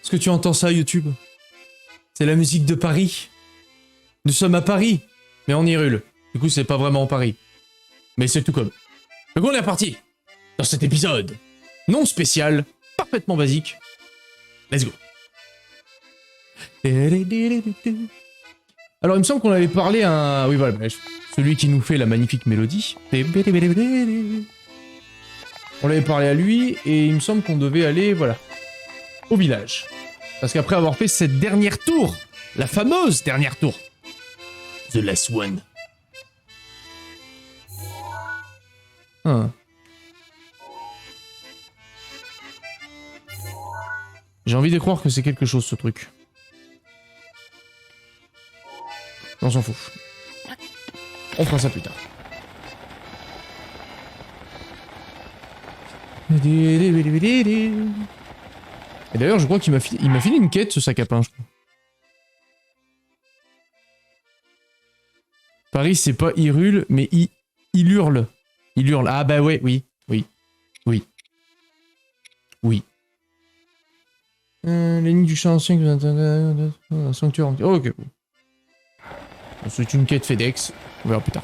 Est-ce que tu entends ça, YouTube? C'est la musique de Paris. Nous sommes à Paris, mais en Hyrule. Du coup, c'est pas vraiment Paris. Mais c'est tout comme. Donc on est reparti dans cet épisode non spécial, parfaitement basique. Let's go. Alors, il me semble qu'on avait parlé à un... Oui, voilà, celui qui nous fait la magnifique mélodie. On avait parlé à lui, et il me semble qu'on devait aller, voilà, au village. Parce qu'après avoir fait cette dernière tour, la fameuse dernière tour, The Last One. Ah. J'ai envie de croire que c'est quelque chose, ce truc. On s'en fout. On fera ça plus tard. Et d'ailleurs, je crois qu'il m'a filé une quête, ce sac à pain, je crois. Paris, c'est pas Hyrule, mais il hurle. Il hurle. Ah bah ouais, oui. L'ennemi du champ ancien, un sanctuaire. Oh, ok. C'est une quête FedEx. On verra plus tard.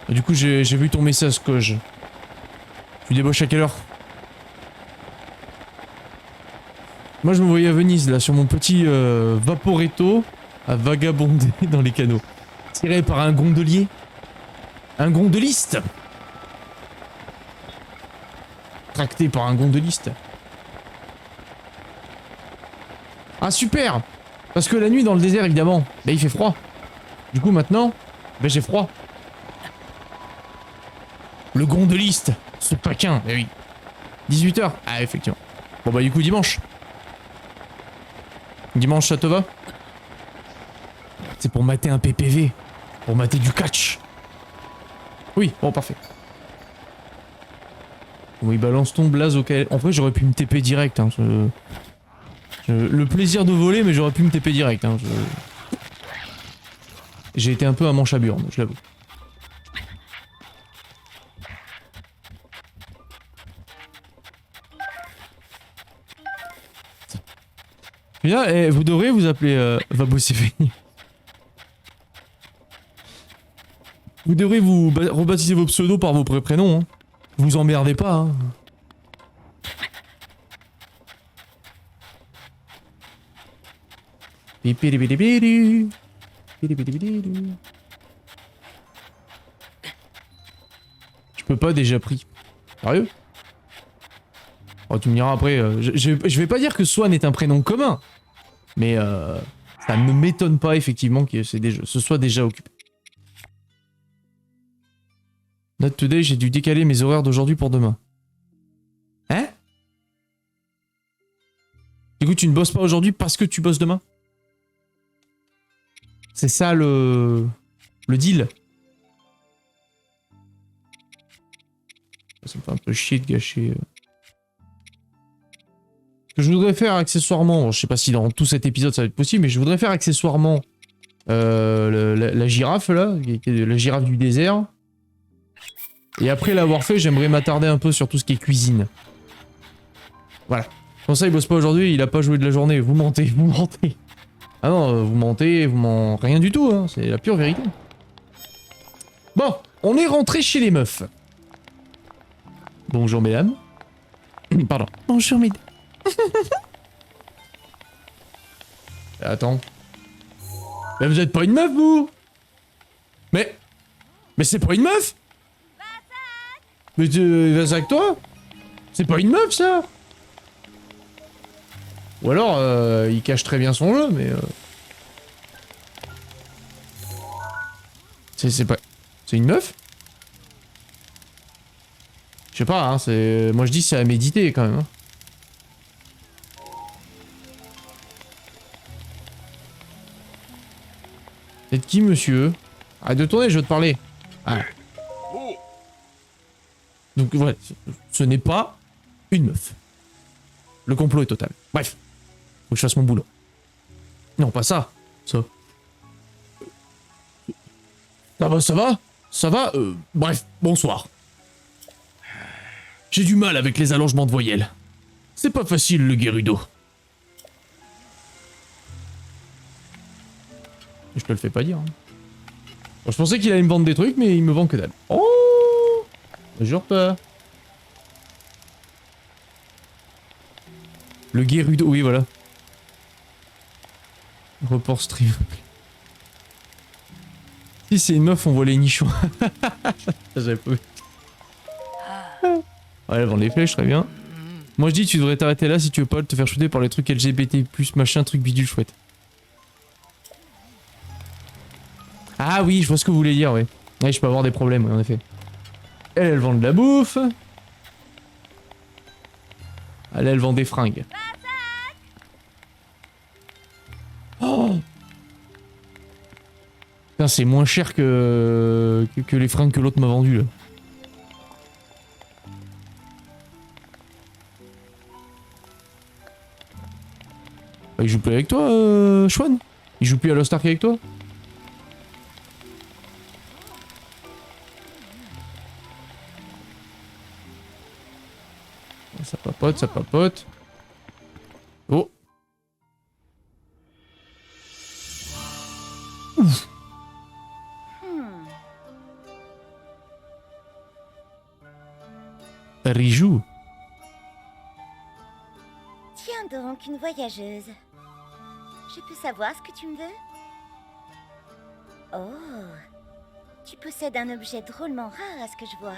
Du coup, j'ai vu ton message, Koj. Tu débauches à quelle heure? Moi, je me voyais à Venise, là, sur mon petit Vaporetto, à vagabonder dans les canaux. Tiré par un gondolier. Un gondoliste. Tracté par un gondoliste. Ah, super! Parce que la nuit, dans le désert, évidemment, bah, il fait froid. Du coup, maintenant, bah, j'ai froid. Le gondoliste, ce paquin, eh oui. 18h. Ah, effectivement. Bon bah du coup dimanche. Dimanche ça te va? C'est pour mater un PPV. Pour mater du catch. Oui, bon parfait. Oui, balance ton blaze auquel... En vrai j'aurais pu me TP direct. Hein. Le plaisir de voler, mais j'aurais pu me TP direct. Hein. J'ai été un peu à manche à burne, je l'avoue. Bien, eh, vous devrez vous appeler Vabocéphanie. Vous devrez vous rebaptiser vos pseudos par vos prénoms. Hein. Vous emmerdez pas. Hein. Je peux pas déjà pris. Sérieux? Oh, tu me diras après, je vais pas dire que Swan est un prénom commun. Mais ça ne m'étonne pas effectivement que ce soit déjà occupé. Not today, j'ai dû décaler mes horaires d'aujourd'hui pour demain. Hein? Du coup, tu ne bosses pas aujourd'hui parce que tu bosses demain? C'est ça le deal. Ça me fait un peu chier de gâcher... Ce que je voudrais faire accessoirement, je sais pas si dans tout cet épisode ça va être possible, mais je voudrais faire accessoirement la girafe là, qui est la girafe du désert. Et après l'avoir fait, j'aimerais m'attarder un peu sur tout ce qui est cuisine. Voilà. Comme ça, il bosse pas aujourd'hui, il a pas joué de la journée. Vous mentez, vous mentez. Ah non, vous mentez, vous mentez. Rien du tout, hein, c'est la pure vérité. Bon, on est rentré chez les meufs. Bonjour mesdames. Pardon. Bonjour mesdames. Attends. Mais vous êtes pas une meuf, vous? Mais c'est pas une meuf? Mais tu vas avec toi? C'est pas une meuf, ça? Ou alors, il cache très bien son jeu, mais... C'est pas... C'est une meuf? Je sais pas, hein, c'est... Moi je dis c'est à méditer, quand même, hein. C'est qui, monsieur? Arrête de tourner, je veux te parler. Ah. Donc voilà, ce n'est pas une meuf. Le complot est total. Bref, faut que je fasse mon boulot. Non, pas ça. Ça. Ça va, ça va? Ça va Bref, bonsoir. J'ai du mal avec les allongements de voyelles. C'est pas facile, le Gerudo. Je te le fais pas dire. Hein. Bon, je pensais qu'il allait me vendre des trucs, mais il me vend que dalle. Oh, jure pas. Le Gerudo, oui, voilà. Report stream. Si c'est une meuf, on voit les nichons. J'avais pas vu. Ouais, elle vend les flèches, très bien. Moi je dis, tu devrais t'arrêter là si tu veux pas te faire shooter par les trucs LGBT+, machin, truc bidule chouette. Ah oui, je vois ce que vous voulez dire, ouais. Ouais, je peux avoir des problèmes, ouais, en effet. Elle vend de la bouffe. Elle vend des fringues. Oh, putain, c'est moins cher que les fringues que l'autre m'a vendues, là. Bah, il joue plus avec toi, Schwan? Il joue plus à Lost Ark avec toi? Ça papote, ça papote. Oh. Ouf. Rijou. Tiens donc, une voyageuse. Je peux savoir ce que tu me veux? Oh, tu possèdes un objet drôlement rare à ce que je vois.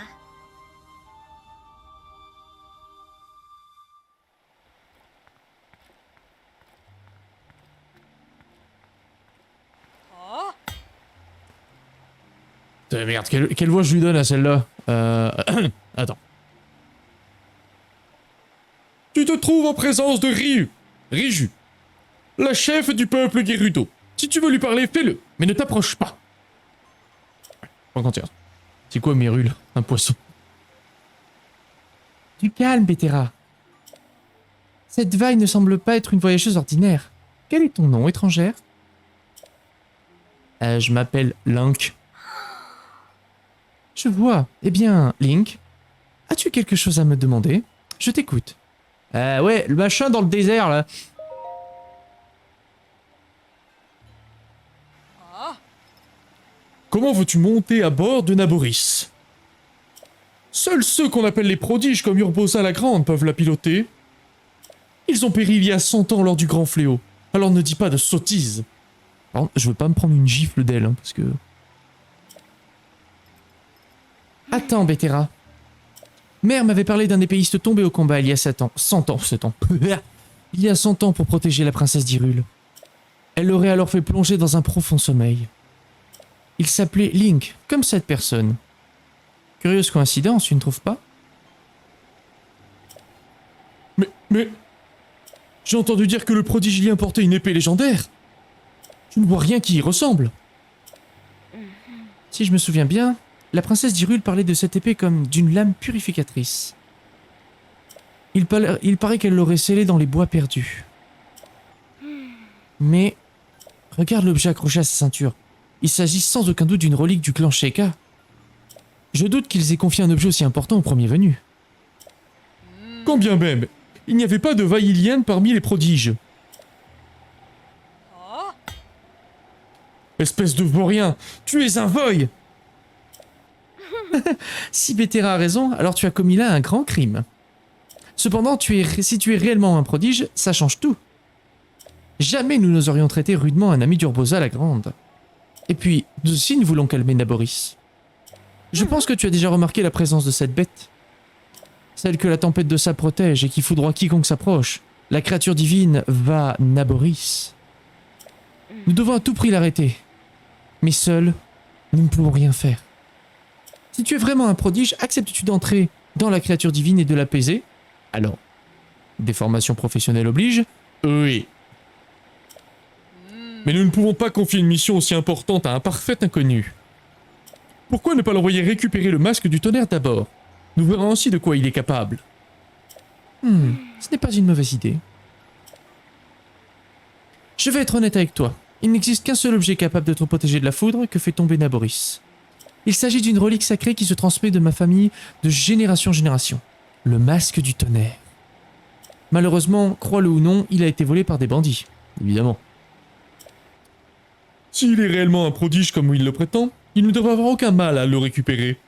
Merde, quelle voix je lui donne à celle-là? Attends. Tu te trouves en présence de Riju, la chef du peuple Gerudo. Si tu veux lui parler, fais-le, mais ne t'approche pas. Pas mentir. C'est quoi Meru là? Un poisson. Du calme, Bétéra. Cette vaille ne semble pas être une voyageuse ordinaire. Quel est ton nom, étrangère? Je m'appelle Link. Je vois. Eh bien, Link, as-tu quelque chose à me demander? Je t'écoute. Ouais, le machin dans le désert, là. Comment veux-tu monter à bord de Naboris? Seuls ceux qu'on appelle les prodiges comme Urbosa la Grande peuvent la piloter. Ils ont péri il y a 100 ans lors du grand fléau. Alors ne dis pas de sottises. Alors, je veux pas me prendre une gifle d'elle, hein, parce que... Attends, Bétéra. Mère m'avait parlé d'un épéiste tombé au combat il y a 7 ans. 100 ans, 7 ans. Il y a 100 ans pour protéger la princesse d'Hyrule. Elle l'aurait alors fait plonger dans un profond sommeil. Il s'appelait Link, comme cette personne. Curieuse coïncidence, tu ne trouves pas? Mais... J'ai entendu dire que le prodige Lien portait une épée légendaire. Je ne vois rien qui y ressemble. Si je me souviens bien, la princesse d'Hyrule parlait de cette épée comme d'une lame purificatrice. Il paraît qu'elle l'aurait scellée dans les bois perdus. Mais... Regarde l'objet accroché à sa ceinture. Il s'agit sans aucun doute d'une relique du clan Sheikah. Je doute qu'ils aient confié un objet aussi important au premier venu. Quand bien même, il n'y avait pas de Vailienne parmi les prodiges. Espèce de vaurien, tu es un voy. Si Bétéra a raison, alors tu as commis là un grand crime. Cependant, si tu es réellement un prodige, ça change tout. Jamais nous n'oserions traiter rudement un ami d'Urbosa la Grande. Et puis, nous aussi nous voulons calmer Naboris. Je pense que tu as déjà remarqué la présence de cette bête. Celle que la tempête de sa protège et qui foudroie quiconque s'approche. La créature divine va Naboris. Nous devons à tout prix l'arrêter. Mais seuls, nous ne pouvons rien faire. Si tu es vraiment un prodige, acceptes-tu d'entrer dans la créature divine et de l'apaiser? Alors, des formations professionnelles obligent? Oui. Mais nous ne pouvons pas confier une mission aussi importante à un parfait inconnu. Pourquoi ne pas l'envoyer récupérer le masque du tonnerre d'abord? Nous verrons aussi de quoi il est capable. Ce n'est pas une mauvaise idée. Je vais être honnête avec toi. Il n'existe qu'un seul objet capable de te protéger de la foudre que fait tomber Naboris. Il s'agit d'une relique sacrée qui se transmet de ma famille de génération en génération. Le masque du tonnerre. Malheureusement, crois-le ou non, il a été volé par des bandits. Évidemment. S'il est réellement un prodige comme il le prétend, il ne devrait avoir aucun mal à le récupérer.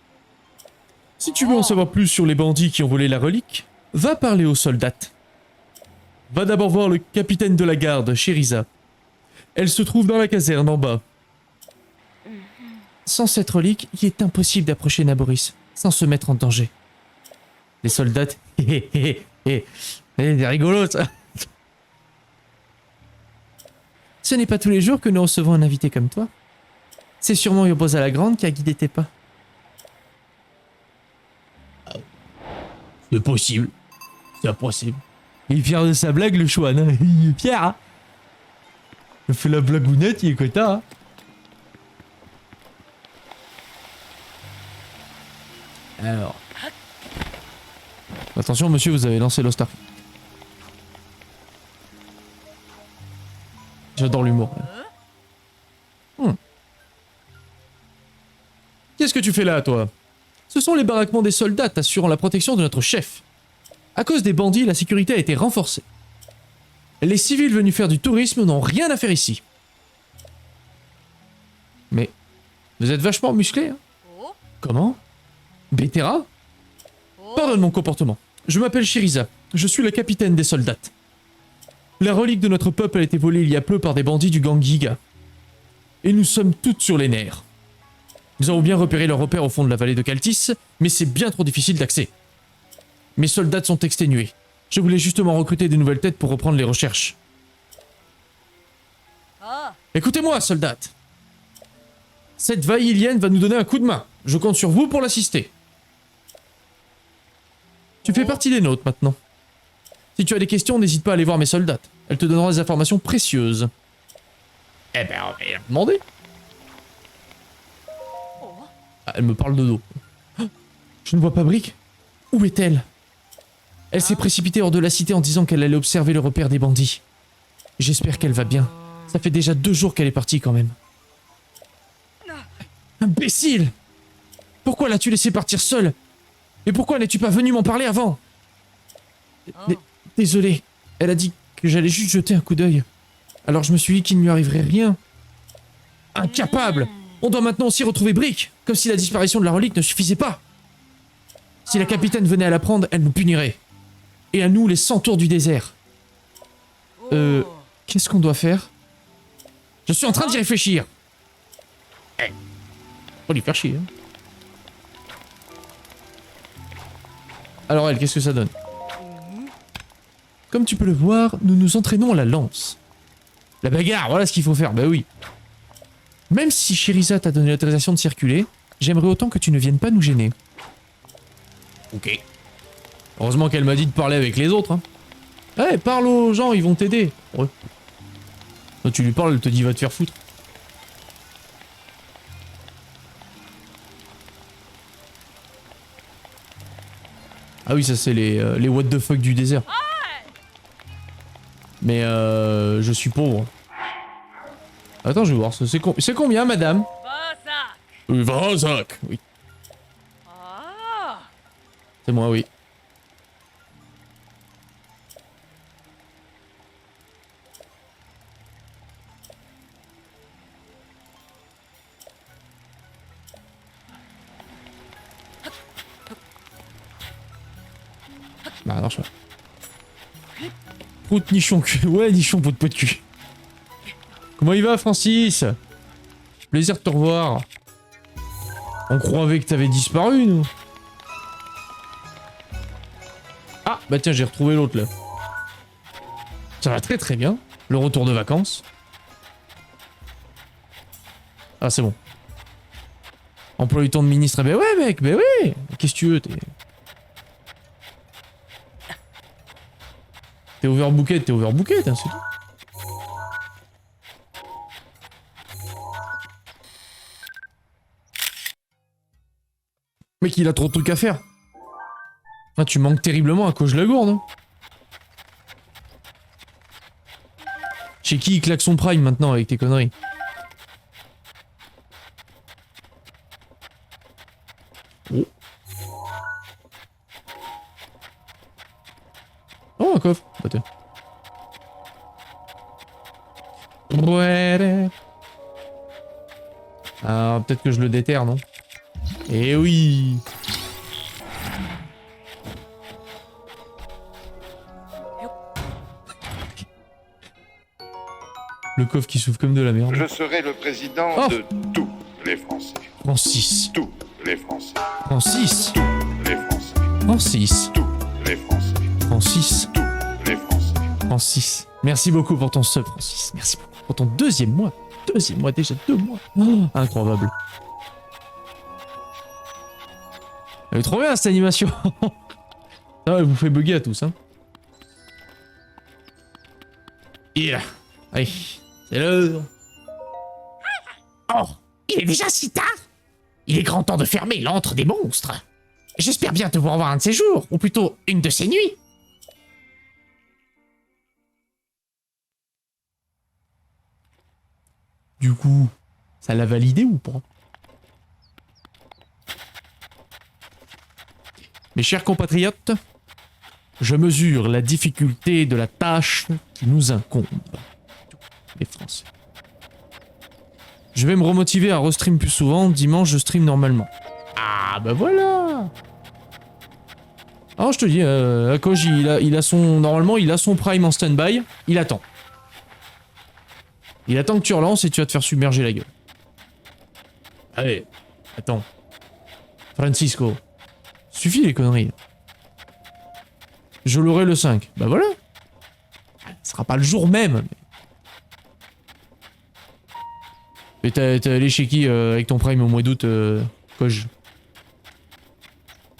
Si tu veux en savoir plus sur les bandits qui ont volé la relique, va parler aux soldats. Va d'abord voir le capitaine de la garde, Sherisa. Elle se trouve dans la caserne en bas. Sans cette relique, il est impossible d'approcher Naboris, sans se mettre en danger. Les soldats... C'est rigolo ça. Ce n'est pas tous les jours que nous recevons un invité comme toi. C'est sûrement Urbosa la Grande qui a guidé tes pas. C'est possible. C'est impossible. Il est fier de sa blague, le chouan. Hein. Il est fier. Hein. Il fait la blagounette, il est content. Hein. Alors. Attention, monsieur, vous avez lancé l'Ostar. J'adore l'humour. Qu'est-ce que tu fais là, toi? Ce sont les baraquements des soldats assurant la protection de notre chef. À cause des bandits, la sécurité a été renforcée. Les civils venus faire du tourisme n'ont rien à faire ici. Mais vous êtes vachement musclé, hein? Comment? Bétéra? Pardonne mon comportement. Je m'appelle Sherisa. Je suis la capitaine des soldats. La relique de notre peuple a été volée il y a peu par des bandits du gang Giga. Et nous sommes toutes sur les nerfs. Nous avons bien repéré leur repère au fond de la vallée de Kaltis, mais c'est bien trop difficile d'accès. Mes soldats sont exténués. Je voulais justement recruter de nouvelles têtes pour reprendre les recherches. Écoutez-moi, soldats. Cette Vaïlienne va nous donner un coup de main. Je compte sur vous pour l'assister. Tu fais partie des nôtres maintenant. Si tu as des questions, n'hésite pas à aller voir mes soldats. Elle te donnera des informations précieuses. Eh ben, on va y demander. Ah, elle me parle de dos. Je ne vois pas Brick. Où est-elle? Elle s'est précipitée hors de la cité en disant qu'elle allait observer le repère des bandits. J'espère qu'elle va bien. Ça fait déjà 2 jours qu'elle est partie quand même. Imbécile! Pourquoi l'as-tu laissée partir seule? Et pourquoi n'es-tu pas venu m'en parler avant? Désolé, elle a dit que j'allais juste jeter un coup d'œil. Alors je me suis dit qu'il ne lui arriverait rien. Incapable! On doit maintenant aussi retrouver Brick, comme si la disparition de la relique ne suffisait pas. Si la capitaine venait à la prendre, elle nous punirait. Et à nous, les centaures du désert. Qu'est-ce qu'on doit faire? Je suis en train d'y réfléchir. Faut lui faire chier. Hein. Alors elle, qu'est-ce que ça donne? Comme tu peux le voir, nous nous entraînons à la lance. La bagarre, voilà ce qu'il faut faire, bah oui. Même si Sherisa t'a donné l'autorisation de circuler, j'aimerais autant que tu ne viennes pas nous gêner. Ok. Heureusement qu'elle m'a dit de parler avec les autres. Hein. Ouais, parle aux gens, ils vont t'aider. Ouais. Toi, tu lui parles, elle te dit va te faire foutre. Ah oui, ça c'est les what the fuck du désert. Mais je suis pauvre. Attends, je vais voir. C'est combien, madame? Vazak. Oui. C'est moi, oui. Bah non, je sais pas. Prout nichon cul. Ouais, nichon pot de cul. Comment il va, Francis? Plaisir de te revoir. On croyait que t'avais disparu, nous. Ah, bah tiens, j'ai retrouvé l'autre, là. Ça va très très bien. Le retour de vacances. Ah, c'est bon. Emploi du temps de ministre. Ben ouais, mec, ben ouais. Qu'est-ce que tu veux, T'es overbooké, hein, c'est tout. Mec, il a trop de trucs à faire. Ah, tu manques terriblement à cause de la gourde. Hein. Chez qui il claque son prime maintenant avec tes conneries? Oh, un coffre. Bah, tiens. Ouais. Ah, peut-être que je le déterre, non? Eh oui. Le coffre qui souffle comme de la merde. Je serai le président Oh. de tous les Français. Francis. Tous les Français. Francis. Tous les Français. Francis. Tous les Français. Francis. Tous les Français. Francis. Merci beaucoup pour ton sub, Francis. Merci beaucoup pour ton deuxième mois. Deuxième mois, déjà 2 mois. Oh, incroyable. Elle est trop bien cette animation. Ça va, elle vous fait bugger à tous, hein. Et là. Allez, c'est l'heure. Oh, il est déjà si tard? Il est grand temps de fermer l'antre des monstres. J'espère bien te voir voir un de ces jours, ou plutôt une de ces nuits. Du coup, ça l'a validé ou pas? Mes chers compatriotes, je mesure la difficulté de la tâche qui nous incombe. Les Français. Je vais me remotiver à restream plus souvent. Dimanche, je stream normalement. Ah bah voilà. Alors je te dis, Akoj, il a son... Normalement, il a son prime en stand-by. Il attend. Il attend que tu relances et tu vas te faire submerger la gueule. Allez, attends. Francisco. Suffit les conneries. Je l'aurai le 5. Bah voilà. Ce sera pas le jour même. Mais t'es allé chez qui avec ton prime au mois d'août, Koj?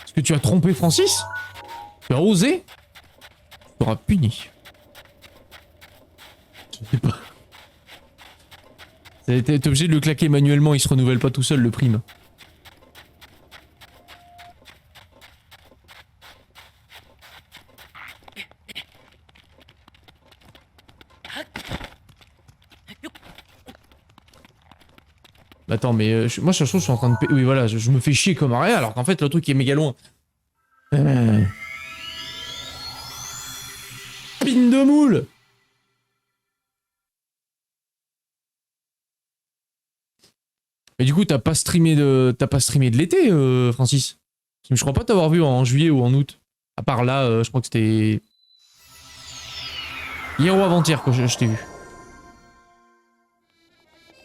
Est-ce que tu as trompé Francis? Tu as osé? Tu seras puni. Je sais pas. T'es obligé de le claquer manuellement, il se renouvelle pas tout seul le prime. Attends, mais moi, je suis en train de... Oui, voilà, je me fais chier comme rien, alors qu'en fait, le truc est méga loin. Pine de moule. Mais du coup, t'as pas streamé de l'été, Francis? Je crois pas t'avoir vu en juillet ou en août. À part là, je crois que c'était... Hier ou avant-hier que je t'ai vu.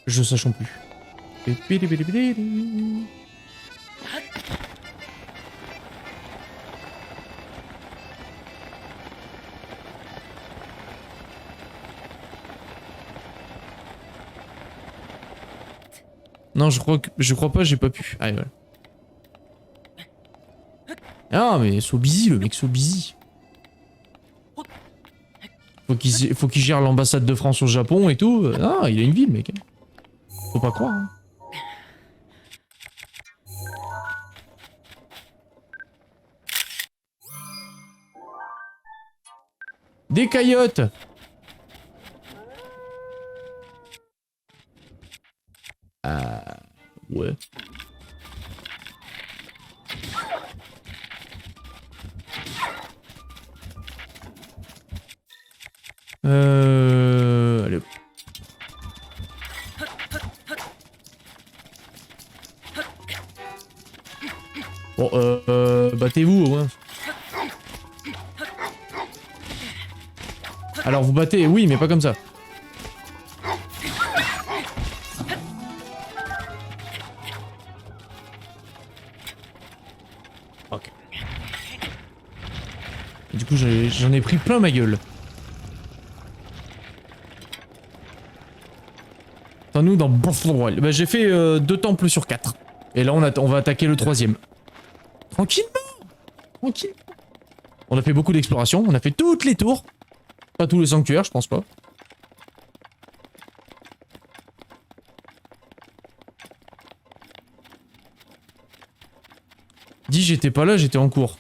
Je sachons plus. Non, je crois pas, j'ai pas pu. Allez, voilà. Ah, mais so busy, le mec, so busy. Faut qu'il gère l'ambassade de France au Japon et tout. Ah, il a une vie, le mec. Faut pas croire. Hein. Des coyotes. Ouais. Allez. Bon, battez-vous au moins. Alors vous battez, oui, mais pas comme ça. Ok. Et du coup, j'en ai pris plein ma gueule. Attends-nous dans Buffalo. Bah, j'ai fait 2 temples sur 4. Et là, on va attaquer le 3ème. Tranquillement. Tranquille. On a fait beaucoup d'exploration. On a fait toutes les tours. Pas tous les sanctuaires, je pense pas. Dis, j'étais pas là, j'étais en cours.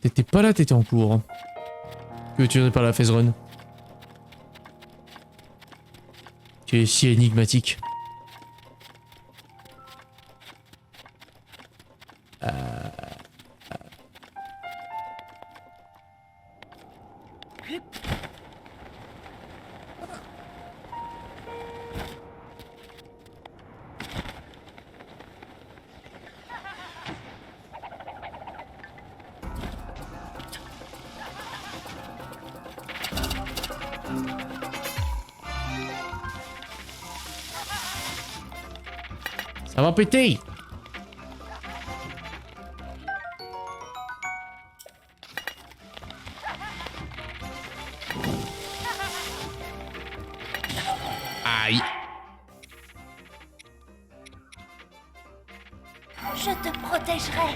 T'étais pas là, t'étais en cours. Que tu n'es pas la phase run. Tu es si énigmatique. Ça va péter. Aïe. Je te protégerai.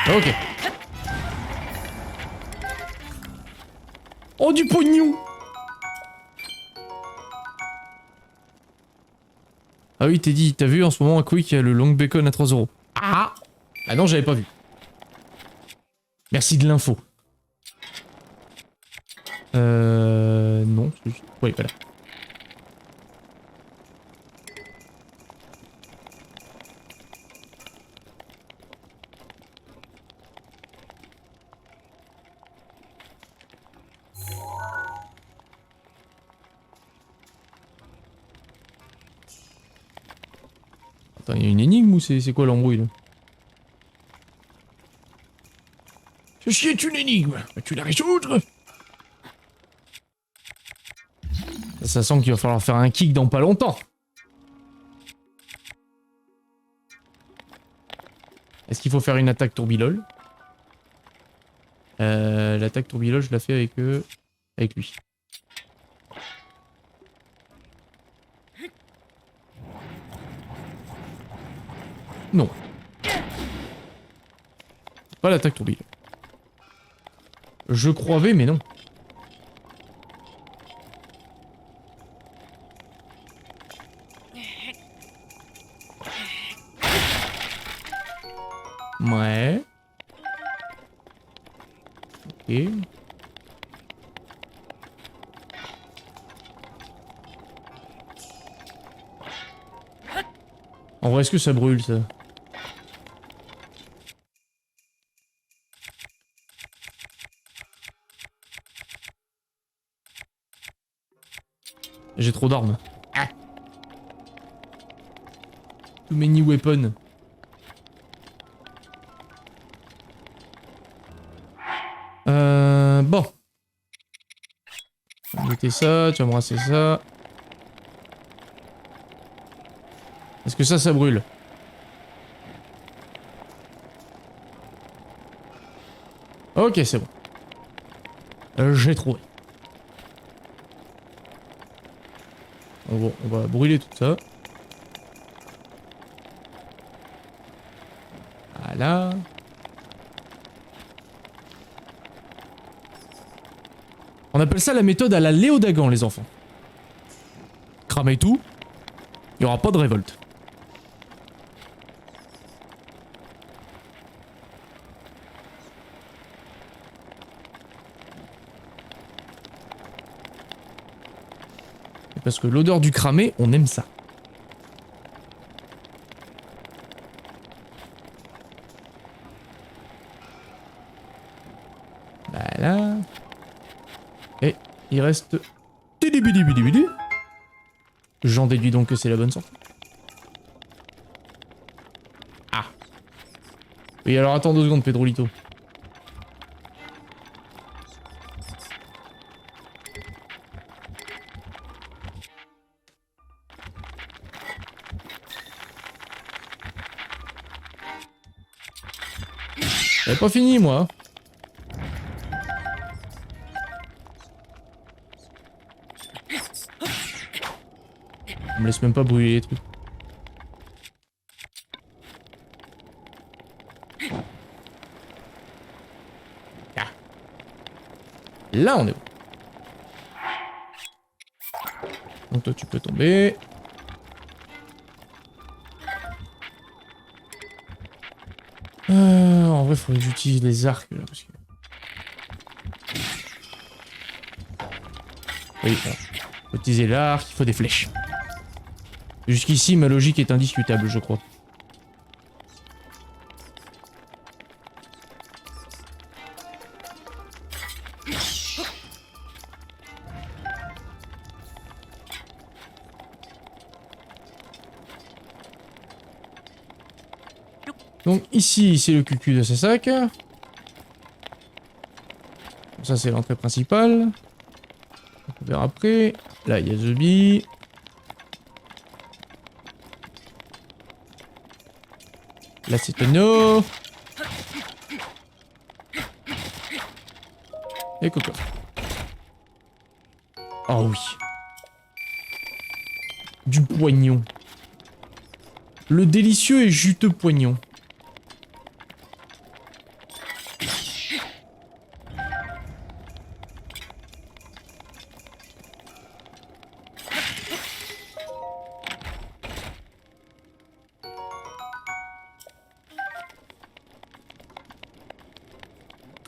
Ok. Oh, du pognon. Ah oui, Teddy, t'as vu en ce moment à Quick, il y a le long bacon à 3 €. Ah. Ah non, j'avais pas vu. Merci de l'info. Non. Oui, voilà. Attends, il y a une énigme ou c'est quoi l'embrouille là? Ceci est une énigme. Vas-tu la résoudre? Ça sent qu'il va falloir faire un kick dans pas longtemps. Est-ce qu'il faut faire une attaque tourbilole? L'attaque tourbilole, je la fais avec lui. Non. Pas l'attaque tourbillon. Je croyais, mais non. Ouais. Ok. En vrai, est-ce que ça brûle, ça? J'ai trop d'armes. Ah. Too many weapons. Bon. Tu vas me jeter ça, tu vas me rasser ça. Est-ce que ça brûle? Ok, c'est bon. J'ai trouvé. On va brûler tout ça. Voilà. On appelle ça la méthode à la Léo Dagan, les enfants. Cramez tout, il n'y aura pas de révolte. Parce que l'odeur du cramé, on aime ça. Voilà. Et il reste... J'en déduis donc que c'est la bonne sorte. Ah. Oui, alors attends 2 secondes, Pedrolito. J'avais pas fini, moi. On me laisse même pas brûler les trucs. Ah. Là, on est bon. Donc toi, tu peux tomber. En vrai, faudrait que j'utilise les arcs là, parce que... Oui, bon. Faut utiliser l'arc, il faut des flèches. Jusqu'ici, ma logique est indiscutable, je crois. Donc ici, c'est le cucu de ces sacs. Ça, c'est l'entrée principale. faire après. Là, il y a The Bee. Là, c'est un eau. Et coco. Oh oui. Du poignon. Le délicieux et juteux poignon.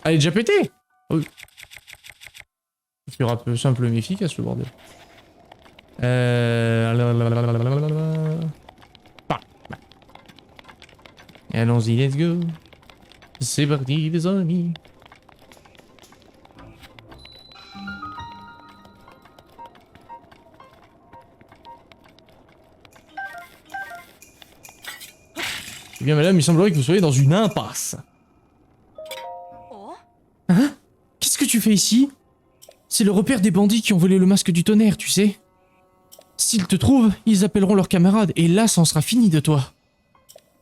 Elle est déjà pétée. Oui. C'est un peu simple mais efficace le bordel. Allons-y, let's go. C'est parti les amis. Eh bien madame, il semblerait que vous soyez dans une impasse. Oh, Hein? Qu'est-ce que tu fais ici? C'est le repère des bandits qui ont volé le masque du tonnerre, tu sais. S'ils te trouvent, ils appelleront leurs camarades, et là, ça en sera fini de toi.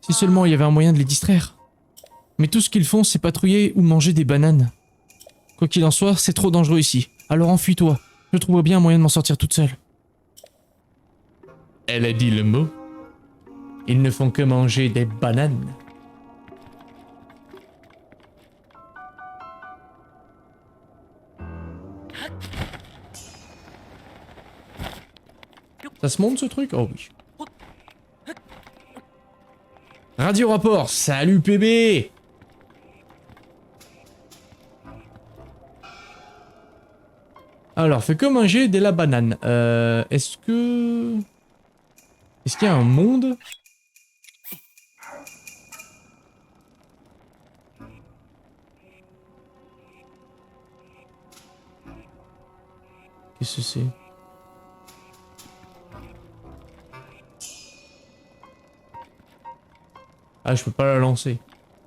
Si seulement il y avait un moyen de les distraire. Mais tout ce qu'ils font, c'est patrouiller ou manger des bananes. Quoi qu'il en soit, c'est trop dangereux ici. Alors enfuis-toi. Je trouverai bien un moyen de m'en sortir toute seule. Elle a dit le mot. Ils ne font que manger des bananes. Ça se monte ce truc? Oh oui. Radio rapport, salut PB. Alors, fais que manger de la banane. Est-ce qu'il y a un monde? Qu'est-ce que c'est? Ah, je peux pas la lancer.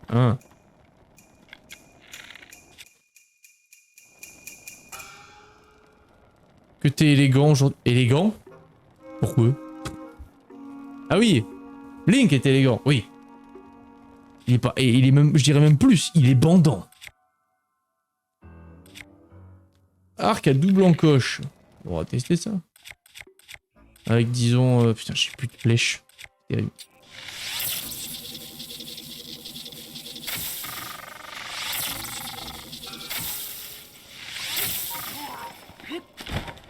Hein. Que t'es élégant, genre... Élégant? Pourquoi? Ah oui! Link est élégant, oui. Il est pas... Et il est même... Je dirais même plus, il est bandant. Arc à double encoche. On va tester ça. Avec, disons... putain, j'ai plus de flèches. Terrible.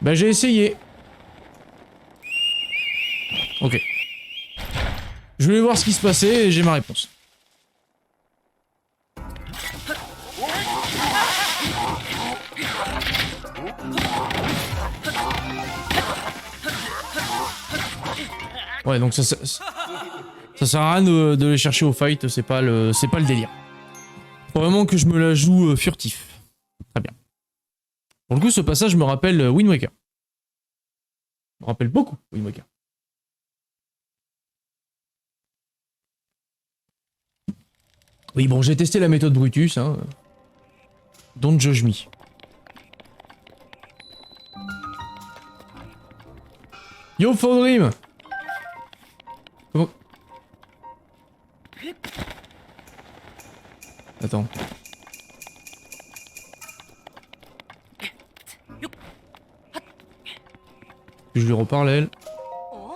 Bah j'ai essayé. Ok. Je voulais voir ce qui se passait et j'ai ma réponse. Ouais, donc ça sert à rien de les chercher au fight, c'est pas le délire. Faut vraiment que je me la joue furtif. Très bien. Pour le coup, ce passage me rappelle Wind Waker. Me rappelle beaucoup Wind Waker. Oui, bon, j'ai testé la méthode Brutus, hein. Don't judge me. Yo, Fondrim! Comment... Attends. Je lui reparle à elle. oh.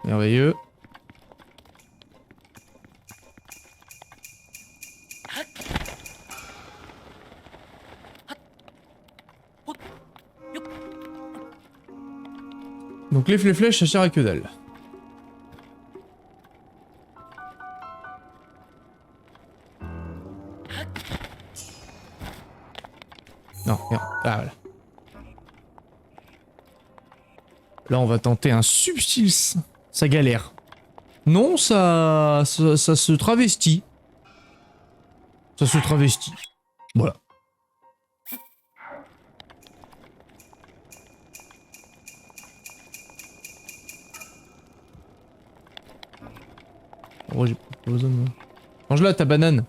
Merveilleux. Donc les flèches, ça sert à que dalle. Non, merde. Ah, voilà. Là, on va tenter un subtil... Ça galère. Non, ça se travestit. Ça se travestit. Voilà. Oh, j'ai pas besoin de... Mange-la, ta banane.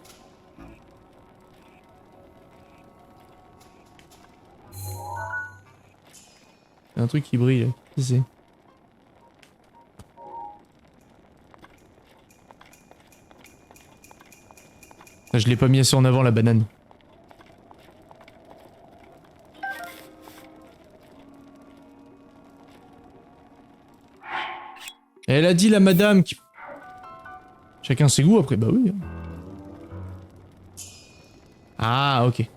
Il y a un truc qui brille là. Qu'est-ce que c'est? Ah, je l'ai pas mis assez en avant la banane. Elle a dit la madame qui... Chacun ses goûts après, bah oui. Ah, ok.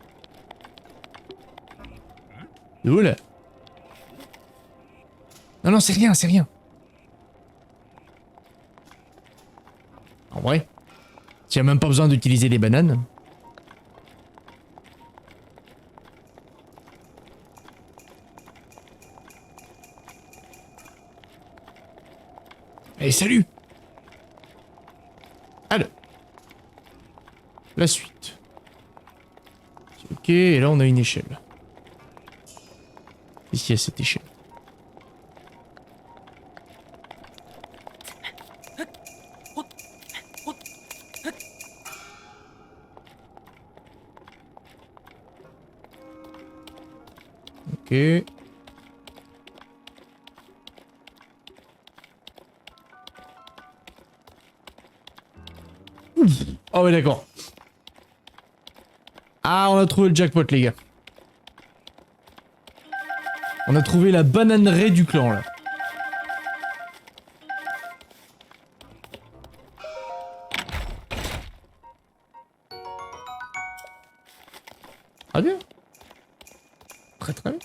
Oula. Non, non, c'est rien, c'est rien. En vrai, tu as même pas besoin d'utiliser les bananes. Allez, salut! Alors. La suite. Ok, et là on a une échelle. Ici, il y a cette échelle. Ok. Oh ouais d'accord. Ah on a trouvé le jackpot les gars. On a trouvé la bananeraie du clan là. Ah bien. Très très bien.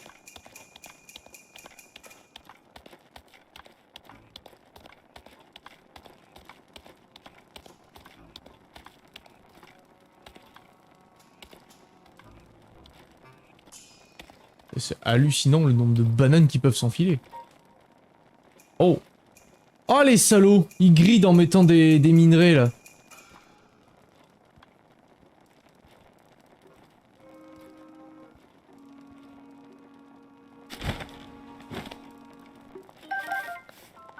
C'est hallucinant le nombre de bananes qui peuvent s'enfiler. Oh. Oh les salauds. Ils grident en mettant des minerais là.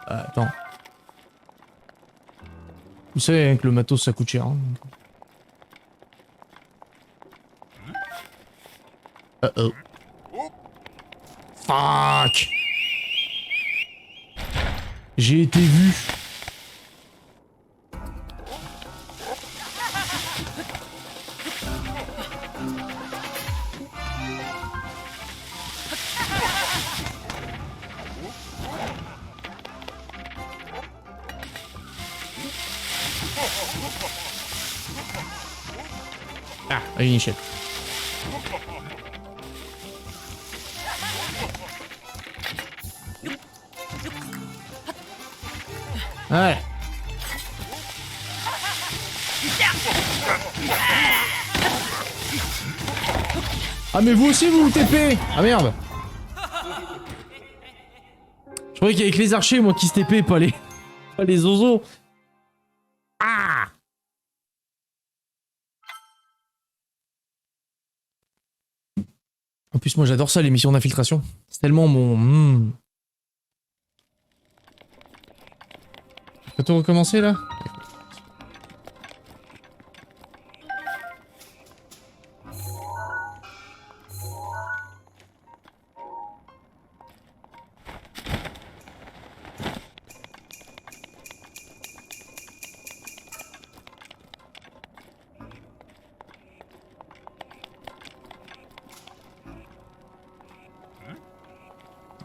Ah, attends. Vous savez hein, que le matos ça coûte cher. Hein, donc. Oh. Fuck. J'ai été vu. Ah, une échelle. Ouais. Ah mais vous aussi vous TP. Ah merde. Je croyais qu'il y avait que les archers moi qui se TP, pas les zozos. Ah. En plus moi j'adore ça les missions d'infiltration. C'est tellement mon... Peut-on recommencer là?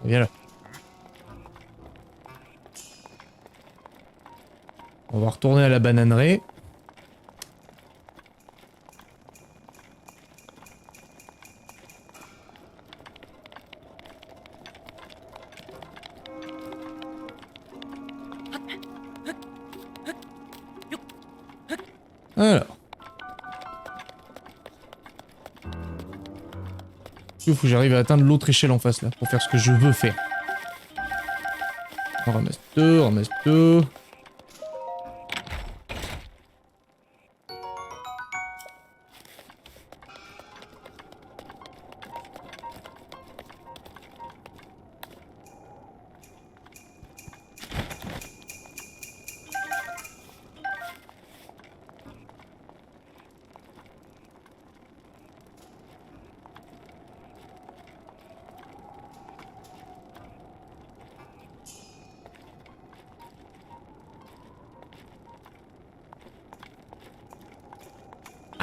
Viens là. On va retourner à la bananeraie. Alors. Il faut que j'arrive à atteindre l'autre échelle en face là, pour faire ce que je veux faire. On ramasse deux, on ramasse deux.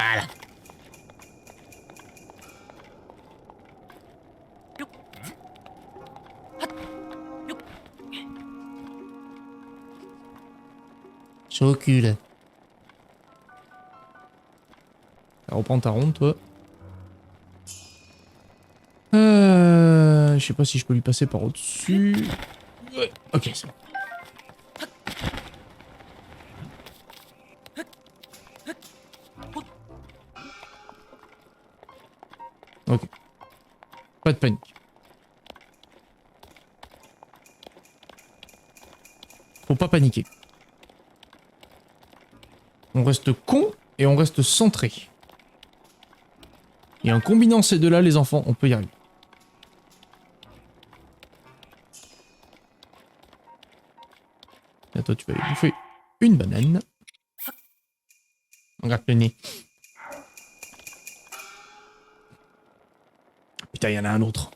Voilà. Je recule. Reprends ta ronde, toi. Je sais pas si je peux lui passer par au-dessus. Ouais. Ok, c'est bon. Ok. Pas de panique. Faut pas paniquer. On reste con et on reste centré. Et en combinant ces deux-là, les enfants, on peut y arriver. Et toi, tu vas aller bouffer une banane. Regarde le nez. Putain, il y en a un autre.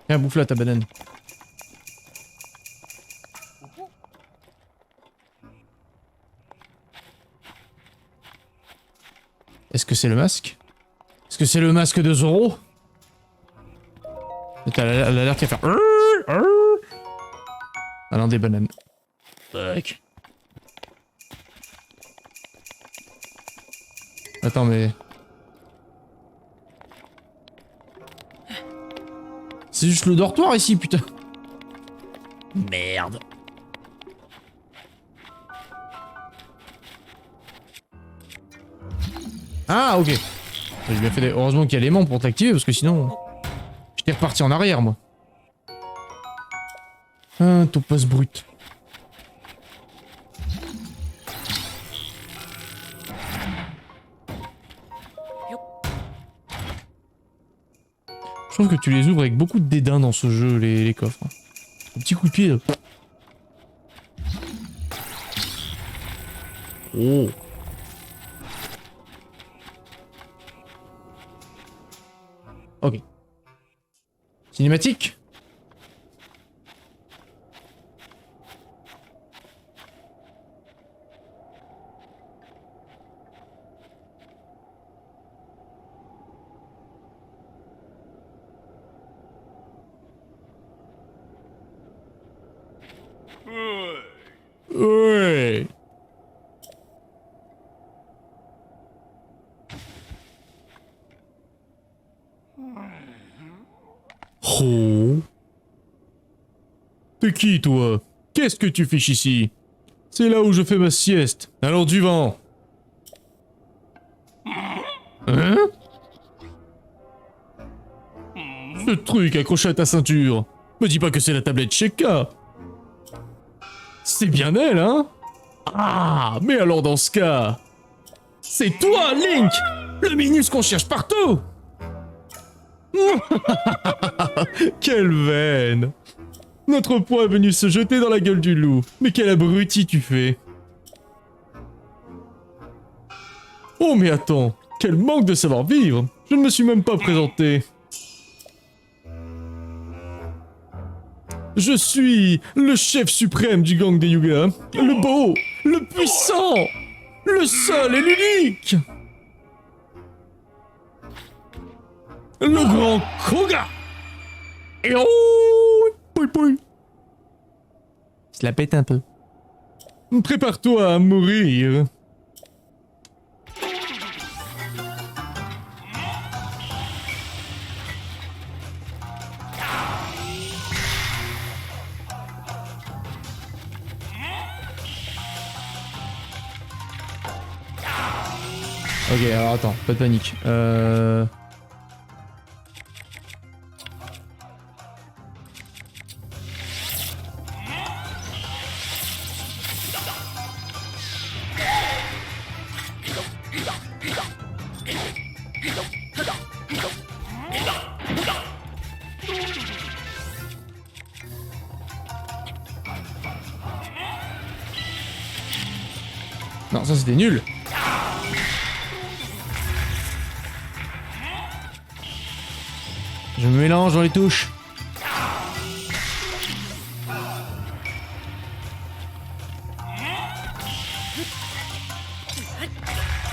Viens, bouffe là ta banane. Est-ce que c'est le masque? Est-ce que c'est le masque de Zoro? Elle a l'air qu'à faire... Ah non, des bananes. Fuck. Attends, mais... C'est juste le dortoir ici, putain. Merde. Ah, ok. J'ai bien fait. Heureusement qu'il y a l'aimant pour t'activer, parce que sinon... J'étais reparti en arrière, moi. Un topaz brut. Je trouve que tu les ouvres avec beaucoup de dédain dans ce jeu, les coffres. Un petit coup de pied. Là. Oh. Ok. Cinématique. Ouais. Oh. T'es qui, toi? Qu'est-ce que tu fiches ici? C'est là où je fais ma sieste. Alors du vent. Hein? Ce truc accroché à ta ceinture. Me dis pas que c'est la tablette Sheka. C'est bien elle, hein? Ah, mais alors dans ce cas... C'est toi, Link! Le Minus qu'on cherche partout! Quelle veine! Notre poids est venu se jeter dans la gueule du loup. Mais quel abruti tu fais! Oh mais attends, quel manque de savoir-vivre! Je ne me suis même pas présenté. Je suis le chef suprême du gang des Yuga, le beau, le puissant, le seul et l'unique, le grand Koga. Et oh, pouille pouille. Je la pète un peu. Prépare-toi à mourir. Ok, alors attends, pas de panique. Non, ça c'était nul. Je me mélange dans les touches.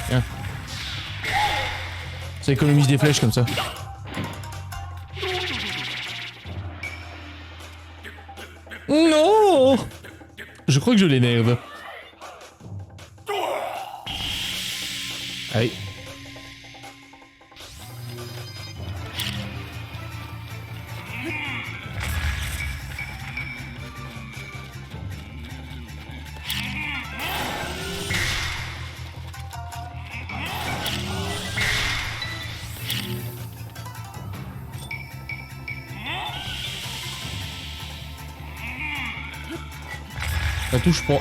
Tiens. Ça économise des flèches comme ça. Non! Je crois que je l'énerve. Allez. Ça touche pas.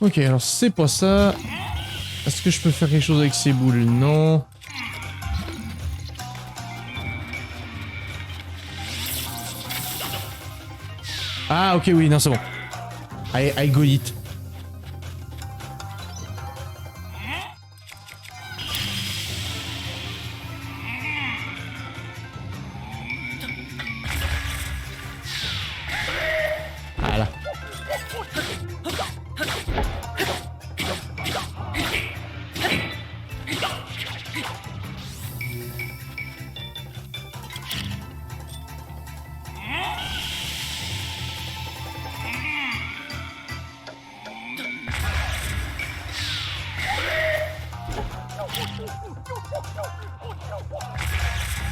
Ok, alors c'est pas ça. Est-ce que je peux faire quelque chose avec ces boules? Non. Ah ok, oui, non, c'est bon. I got it. Voilà.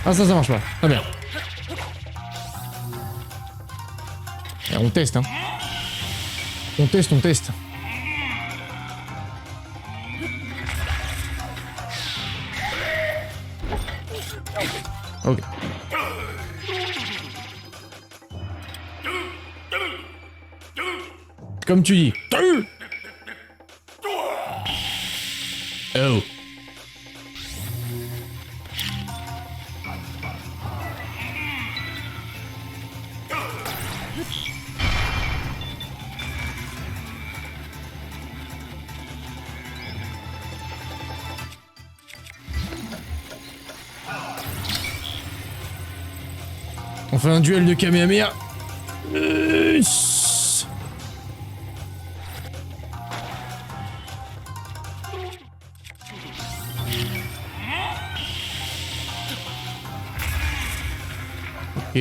Ah ça marche pas. Très bien. Et on teste, hein. On teste, on teste. Ok. Comme tu dis. Oh. On fait un duel de Kamehameha. Ok.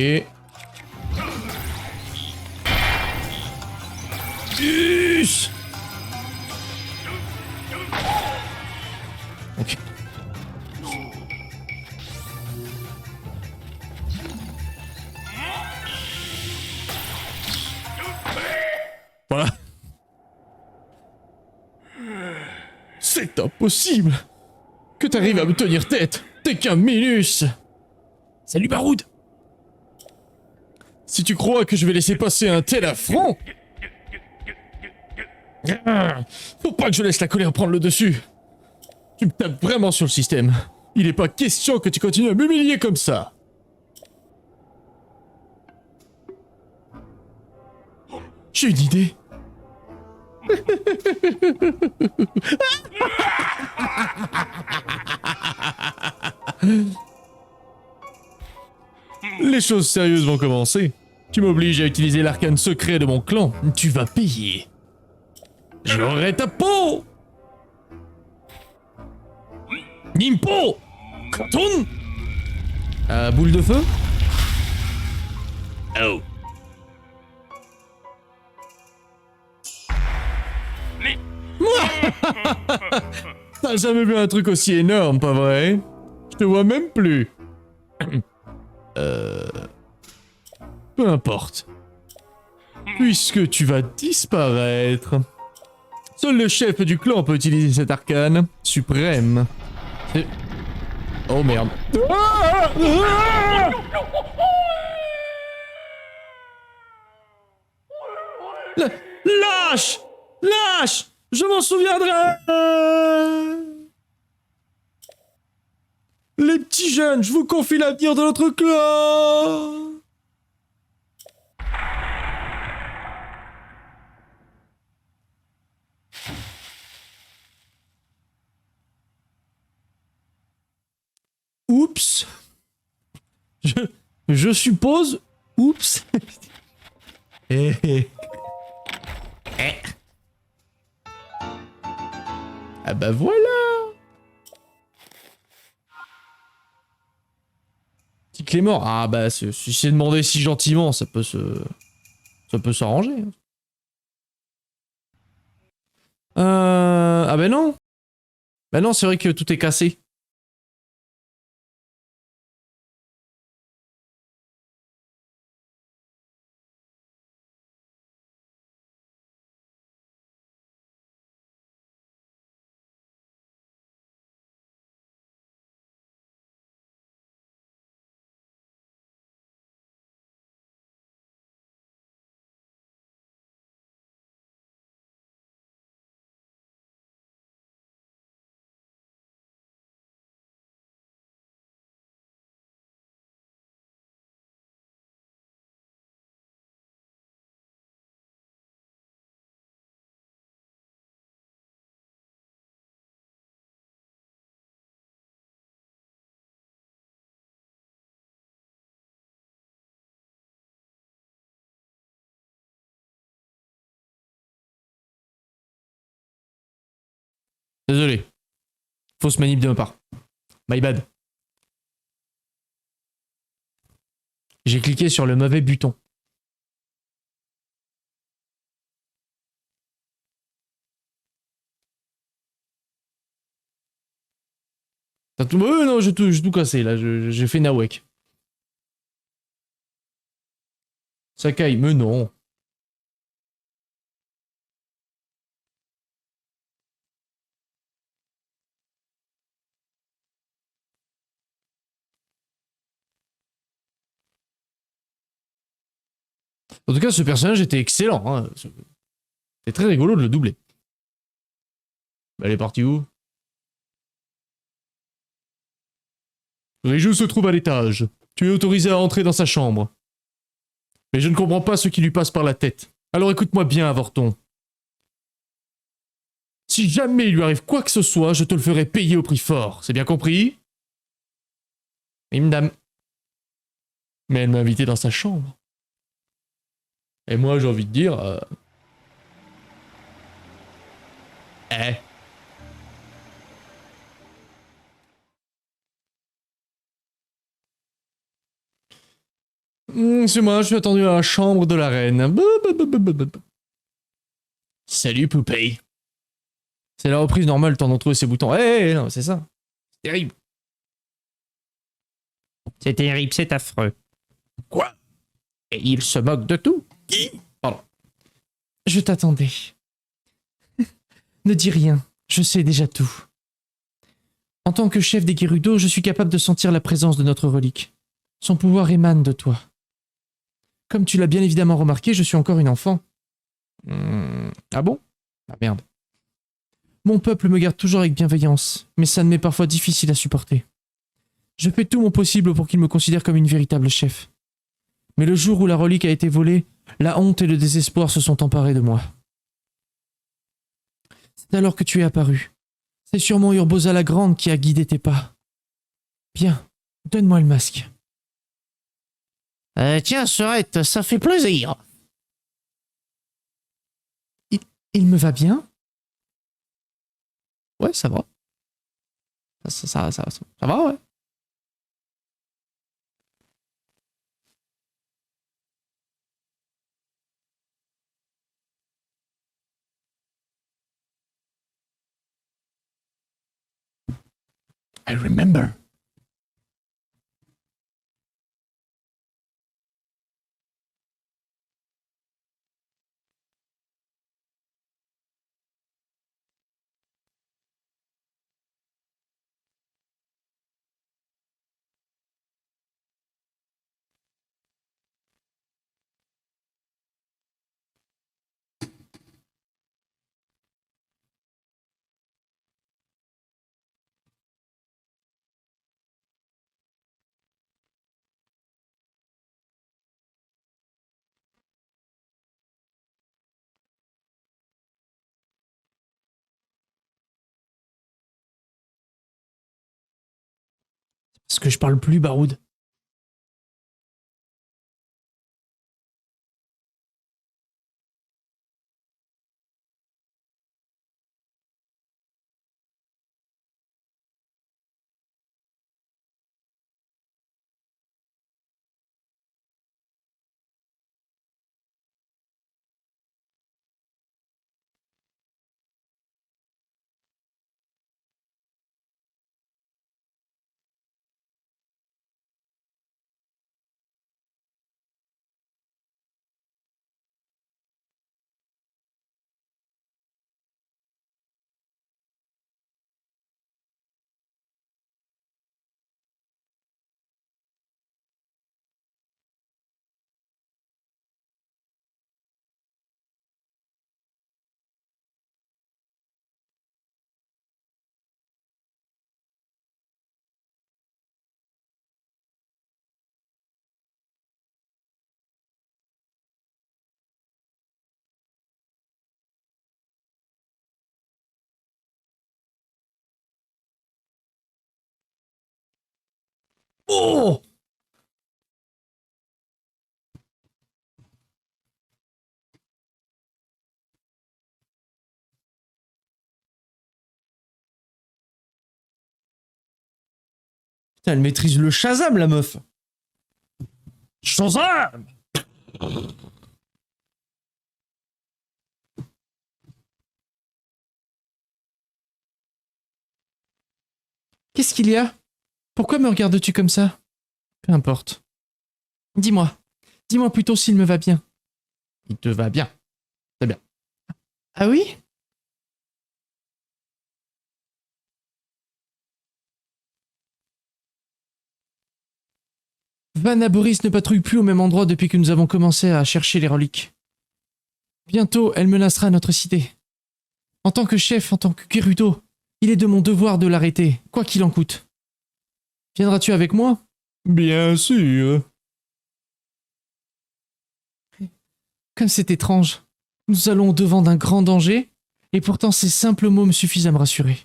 Ok. Voilà. C'est impossible que t'arrives à me tenir tête. T'es qu'un minus. Salut Baroud. Si tu crois que je vais laisser passer un tel affront... Faut pas que je laisse la colère prendre le dessus. Tu me tapes vraiment sur le système. Il est pas question que tu continues à m'humilier comme ça. J'ai une idée. Les choses sérieuses vont commencer. Tu m'obliges à utiliser l'arcane secret de mon clan. Tu vas payer. J'aurai ta peau. Nimpo. Katon. Boule de feu. Oh. T'as jamais vu un truc aussi énorme, pas vrai? Je te vois même plus. Peu importe. Puisque tu vas disparaître. Seul le chef du clan peut utiliser cet arcane suprême. Oh merde. Lâche! Lâche! Je m'en souviendrai! Les petits jeunes, je vous confie l'avenir de notre clan. Oups. Je suppose... Oups. Eh, eh. Eh, Ah bah voilà. Petit Clément. Ah bah si c'est demandé si gentiment, ça peut s'arranger. Ah bah non. Bah non, c'est vrai que tout est cassé. Désolé. Fausse manip de ma part. My bad. J'ai cliqué sur le mauvais bouton. T'as tout... non, j'ai tout cassé là. J'ai fait Nawek. Sakai, mais non. En tout cas, ce personnage était excellent. Hein. C'était très rigolo de le doubler. Bah, elle est partie où? Les jeux se trouvent à l'étage. Tu es autorisé à entrer dans sa chambre. Mais je ne comprends pas ce qui lui passe par la tête. Alors écoute-moi bien, Avorton. Si jamais il lui arrive quoi que ce soit, je te le ferai payer au prix fort. C'est bien compris? Oui, madame. Mais elle m'a invité dans sa chambre. Et moi, j'ai envie de dire... Eh. C'est moi, je suis attendu à la chambre de la reine. Salut, poupée. C'est la reprise normale, le temps d'en trouver ses boutons. Eh, non, c'est ça. C'est terrible. c'est terrible, c'est affreux. Quoi? Et il se moque de tout. Qui? Pardon. Je t'attendais. Ne dis rien, je sais déjà tout. En tant que chef des Gerudo, je suis capable de sentir la présence de notre relique. Son pouvoir émane de toi. Comme tu l'as bien évidemment remarqué, je suis encore une enfant. Ah bon? Ah merde. Mon peuple me garde toujours avec bienveillance, mais ça ne m'est parfois difficile à supporter. Je fais tout mon possible pour qu'il me considère comme une véritable chef. Mais le jour où la relique a été volée, la honte et le désespoir se sont emparés de moi. C'est alors que tu es apparu. C'est sûrement Urbosa la Grande qui a guidé tes pas. Bien, donne-moi le masque. Tiens, Sorette, ça fait plaisir. Il me va bien? Ouais, ça va. Ça va, ouais. I remember. Est-ce que je parle plus, Baroud? Oh! Putain, elle maîtrise le Shazam, la meuf. Shazam! Qu'est-ce qu'il y a? Pourquoi me regardes-tu comme ça? Peu importe. Dis-moi. Dis-moi plutôt s'il me va bien. Il te va bien. C'est bien. Ah oui? Van Aboris ne patrouille plus au même endroit depuis que nous avons commencé à chercher les reliques. Bientôt, elle menacera notre cité. En tant que chef, en tant que Gerudo, il est de mon devoir de l'arrêter, quoi qu'il en coûte. Viendras-tu avec moi? Bien sûr. Comme c'est étrange. Nous allons au-devant d'un grand danger, et pourtant ces simples mots me suffisent à me rassurer.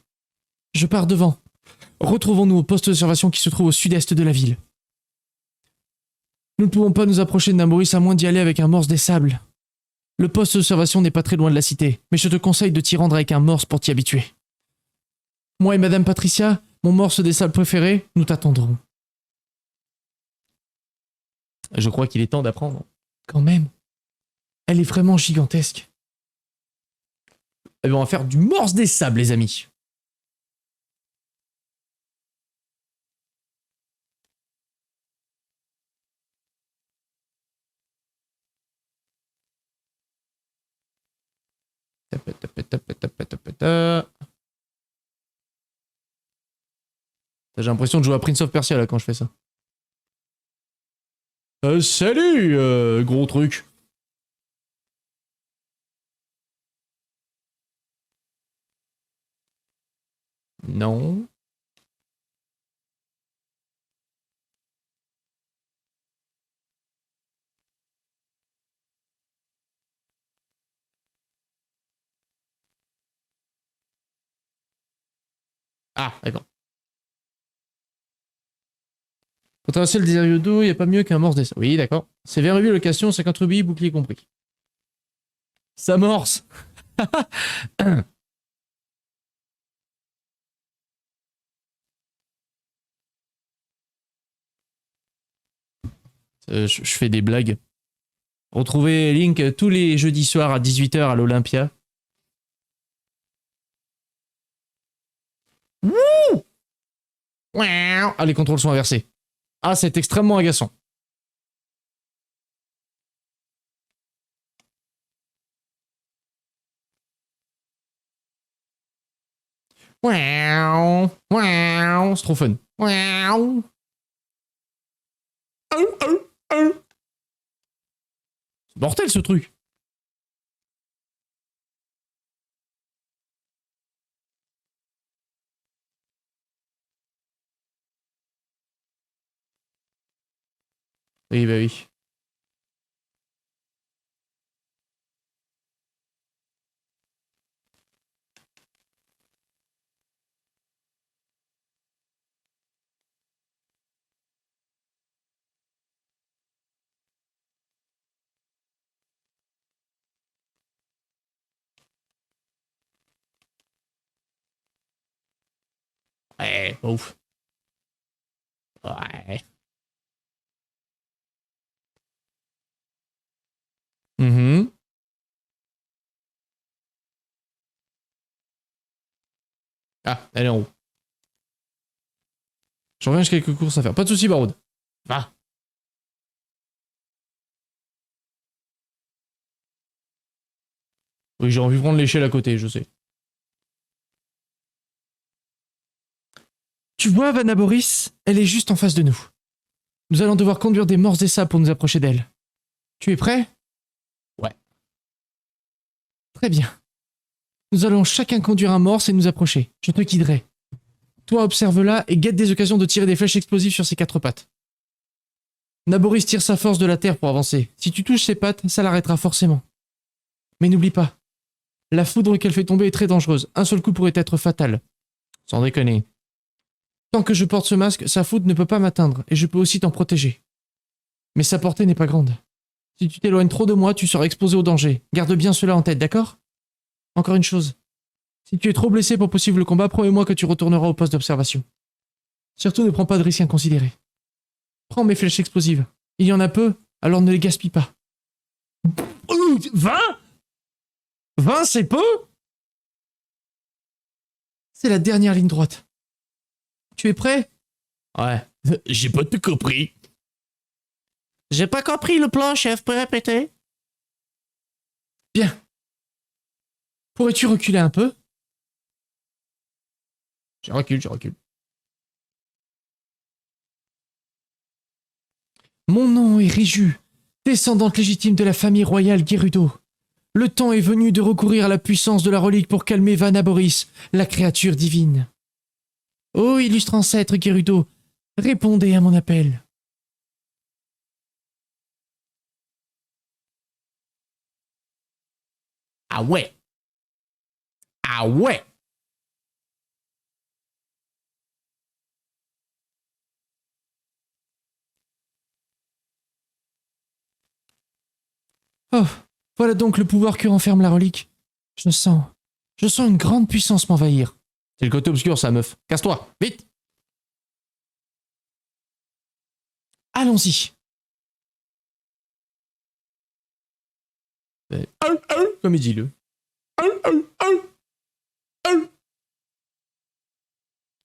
Je pars devant. Retrouvons-nous au poste d'observation qui se trouve au sud-est de la ville. Nous ne pouvons pas nous approcher de Namoris à moins d'y aller avec un morse des sables. Le poste d'observation n'est pas très loin de la cité, mais je te conseille de t'y rendre avec un morse pour t'y habituer. Moi et Madame Patricia, mon morse des sables préféré, nous t'attendrons. Je crois qu'il est temps d'apprendre. Quand même. Elle est vraiment gigantesque. Eh ben, on va faire du morse des sables, les amis. J'ai l'impression de jouer à Prince of Persia là quand je fais ça. Salut, gros truc. Non. Ah, d'accord. Pour traverser le désert d'eau, il n'y a pas mieux qu'un morse des sables. Oui, d'accord. C'est verru, location, 50 rubis, bouclier compris. Ça morse. Je fais des blagues. Retrouvez Link tous les jeudis soirs à 18h à l'Olympia. Wouh! Ah, les contrôles sont inversés. Ah, c'est extrêmement agaçant. C'est trop fun. C'est mortel ce truc. Oui, bah oui. Ouais, pas ouf. Ouais. Mhm. Ah, elle est en haut. Je reviens, j'ai quelques courses à faire. Pas de soucis, Baroud. Va. Oui, j'ai envie de prendre l'échelle à côté, je sais. Tu vois, Vanna Boris, elle est juste en face de nous. Nous allons devoir conduire des morses et sables pour nous approcher d'elle. Tu es prêt? Ouais. Très bien. Nous allons chacun conduire un morse et nous approcher. Je te guiderai. Toi, observe-la et guette des occasions de tirer des flèches explosives sur ses quatre pattes. Naboris tire sa force de la terre pour avancer. Si tu touches ses pattes, ça l'arrêtera forcément. Mais n'oublie pas, la foudre qu'elle fait tomber est très dangereuse. Un seul coup pourrait être fatal. Sans déconner. Tant que je porte ce masque, sa foudre ne peut pas m'atteindre et je peux aussi t'en protéger. Mais sa portée n'est pas grande. Si tu t'éloignes trop de moi, tu seras exposé au danger. Garde bien cela en tête, d'accord? Encore une chose. Si tu es trop blessé pour possible combat, promets-moi que tu retourneras au poste d'observation. Surtout ne prends pas de risques inconsidérés. Prends mes flèches explosives. Il y en a peu, alors ne les gaspille pas. 20 20, c'est peu? C'est la dernière ligne droite. Tu es prêt? Ouais. J'ai pas tout compris. J'ai pas compris le plan, chef. Peux répéter? Bien. Pourrais-tu reculer un peu? Je recule, je recule. Mon nom est Réju, descendante légitime de la famille royale Gerudo. Le temps est venu de recourir à la puissance de la relique pour calmer Vanna Boris, la créature divine. Ô illustre ancêtre Gerudo, répondez à mon appel. Ah ouais. Ah ouais. Oh, voilà donc le pouvoir que renferme la relique. Je sens une grande puissance m'envahir. C'est le côté obscur, ça, meuf. Casse-toi, vite. Allons-y. Comme il dit, le.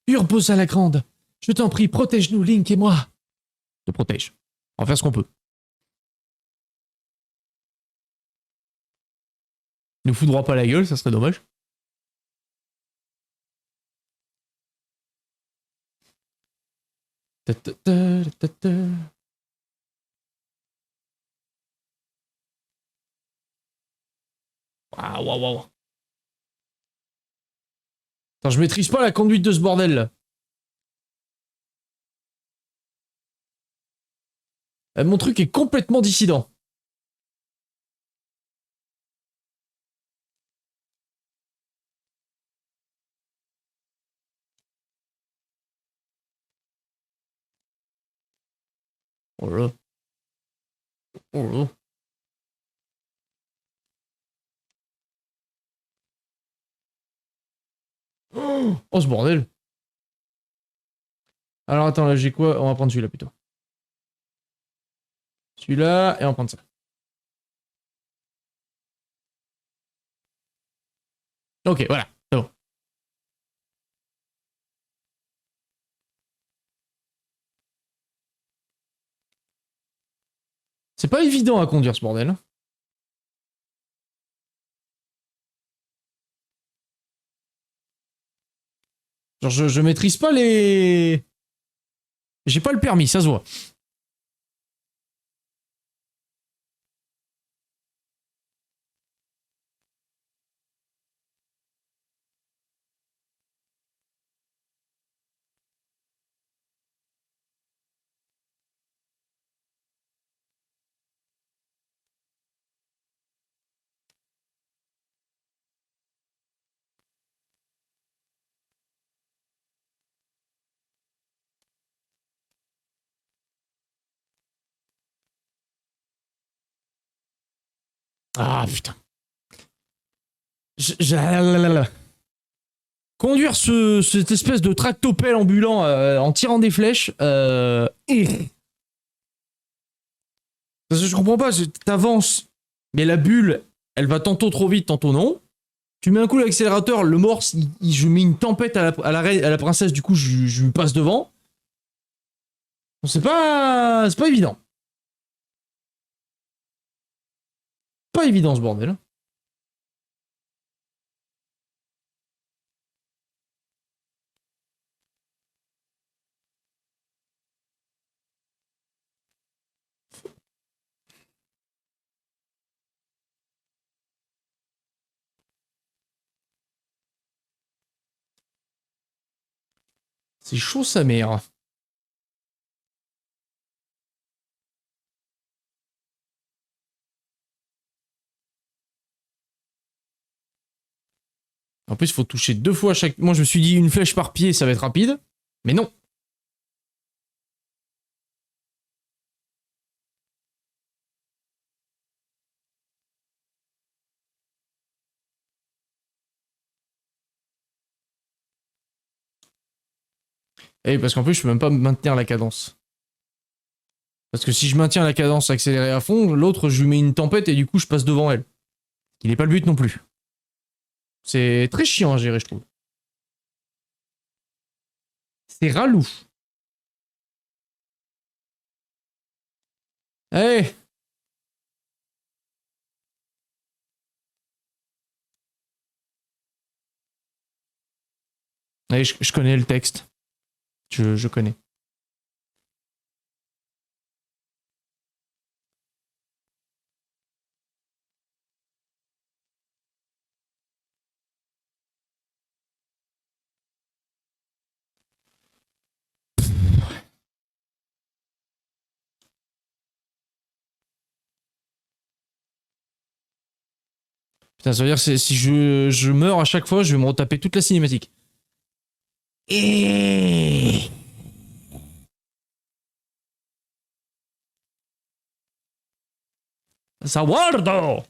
Urbosa la Grande, je t'en prie, protège-nous, Link et moi. Te protège. On va faire ce qu'on peut. Nous foudroie pas la gueule, ça serait dommage. Ta, ta, ta, ta, ta. Waouh, waouh, waouh. Attends, je maîtrise pas la conduite de ce bordel là. Mon truc est complètement dissident. Oh là là. Oh là là. Oh ce bordel. Alors attends, là j'ai quoi? On va prendre celui-là plutôt. Celui-là, et on va prendre ça. Ok, voilà, c'est bon. C'est pas évident à conduire ce bordel. Hein. Genre je maîtrise pas les... J'ai pas le permis, ça se voit. Ah putain. Là, là, là, là. Conduire cette espèce de tractopelle ambulant en tirant des flèches, Parce que je comprends pas, t'avances, mais la bulle, elle va tantôt trop vite, tantôt non. Tu mets un coup l'accélérateur, le morse, je mets une tempête à la princesse, du coup je lui passe devant. Bon, c'est pas évident. Pas évident ce bordel. C'est chaud sa mère. En plus, il faut toucher 2 fois chaque... Moi, je me suis dit une flèche par pied, ça va être rapide. Mais non. Et parce qu'en plus, je peux même pas maintenir la cadence. Parce que si je maintiens la cadence accélérée à fond, l'autre, je lui mets une tempête et du coup, je passe devant elle. Il n'est pas le but non plus. C'est très chiant à gérer, je trouve. C'est ralou. Allez. Allez, je connais le texte. Je connais. Putain, ça veut dire que si je meurs à chaque fois, je vais me retaper toute la cinématique. Et... Ça guardo!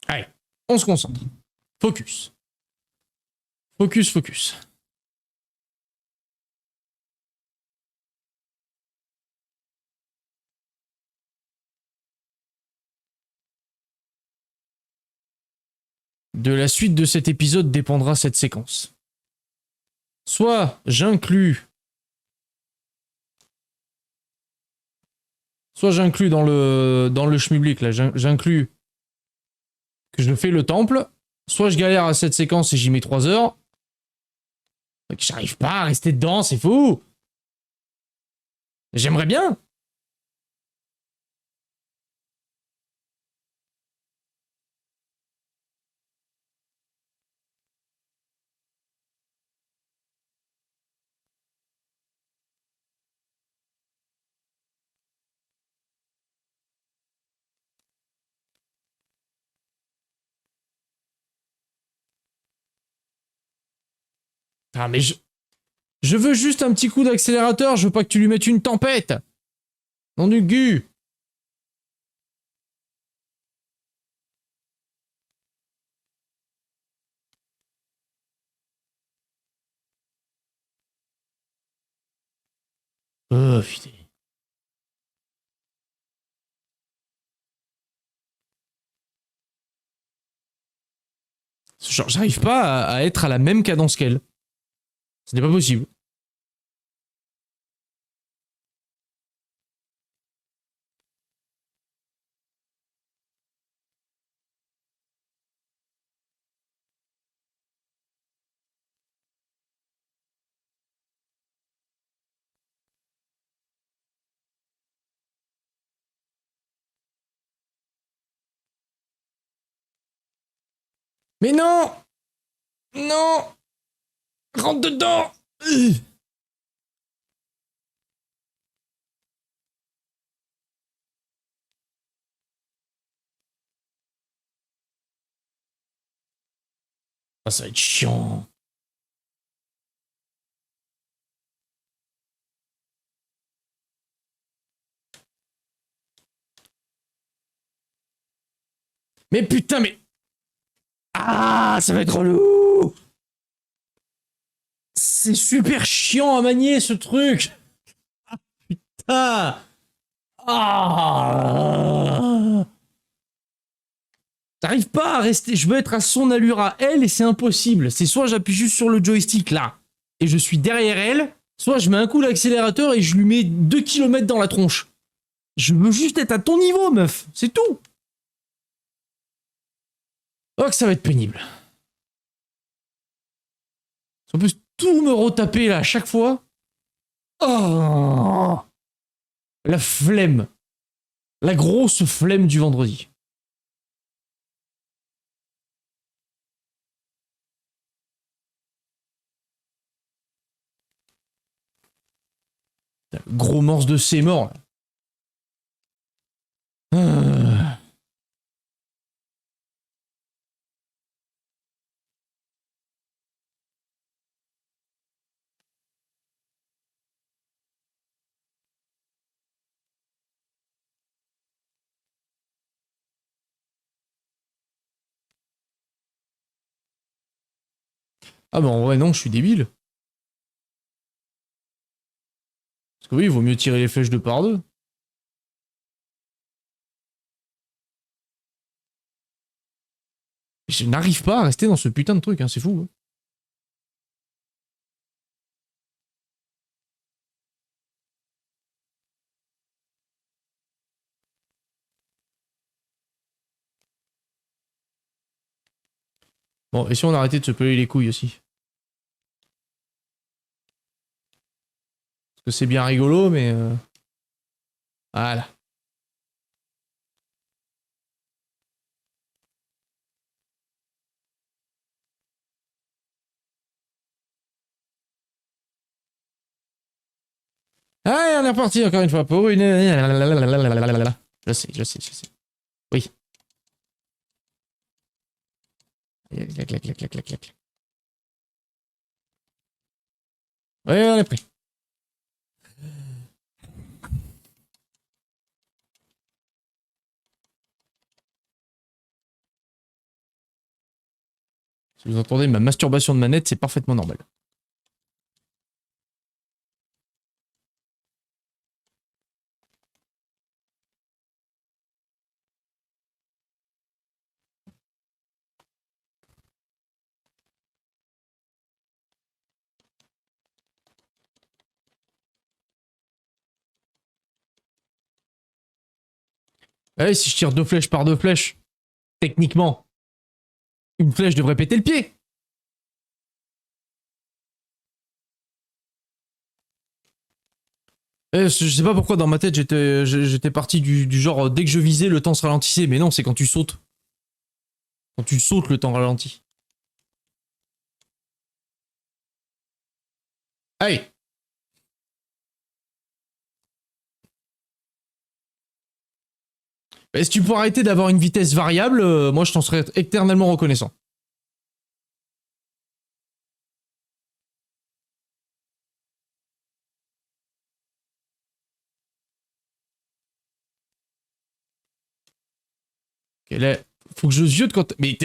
Allez, on se concentre. Focus. Focus, focus. De la suite de cet épisode dépendra cette séquence. Soit j'inclus dans le schmilblick, là, j'inclus que je fais le temple, soit je galère à cette séquence et j'y mets 3 heures. J'arrive pas à rester dedans, c'est fou. J'aimerais bien. Ah mais je veux juste un petit coup d'accélérateur, je veux pas que tu lui mettes une tempête. Nom du gu. Oh putain. Genre, j'arrive pas à être à la même cadence qu'elle. Ce n'est pas possible. Mais non! Non! Rentre dedans! Ah, ça va être chiant. Mais putain, mais... Ah, ça va être relou. C'est super chiant à manier, ce truc. Ah, putain. Ah. J'arrive pas à rester... Je veux être à son allure à elle et c'est impossible. C'est soit j'appuie juste sur le joystick, là, et je suis derrière elle, soit je mets un coup l'accélérateur et je lui mets 2 km dans la tronche. Je veux juste être à ton niveau, meuf. C'est tout. Oh, que ça va être pénible. En plus, tout me retaper là à chaque fois. Oh, la flemme. La grosse flemme du vendredi. Gros morse de ses morts. Ah. Ah bah en vrai non, je suis débile. Parce que oui, il vaut mieux tirer les flèches de par deux. Je n'arrive pas à rester dans ce putain de truc, hein, c'est fou. Hein. Bon, et si on arrêtait de se peler les couilles aussi? Parce que c'est bien rigolo, mais... Voilà. Allez, on est reparti encore une fois pour une... Je sais, je sais, je sais. Oui. Clac, clac, clac, clac, clac, clac. Oui, on est prêt. Si vous entendez ma masturbation de manette, c'est parfaitement normal. Allez, si je tire 2 flèches par 2 flèches, techniquement, une flèche devrait péter le pied. Je sais pas pourquoi dans ma tête j'étais parti du genre dès que je visais le temps se ralentissait, mais non, c'est quand tu sautes. Quand tu sautes le temps ralentit. Allez. Si tu peux arrêter d'avoir une vitesse variable, moi je t'en serais éternellement reconnaissant. Ok, là, faut que je ziote quand... Mais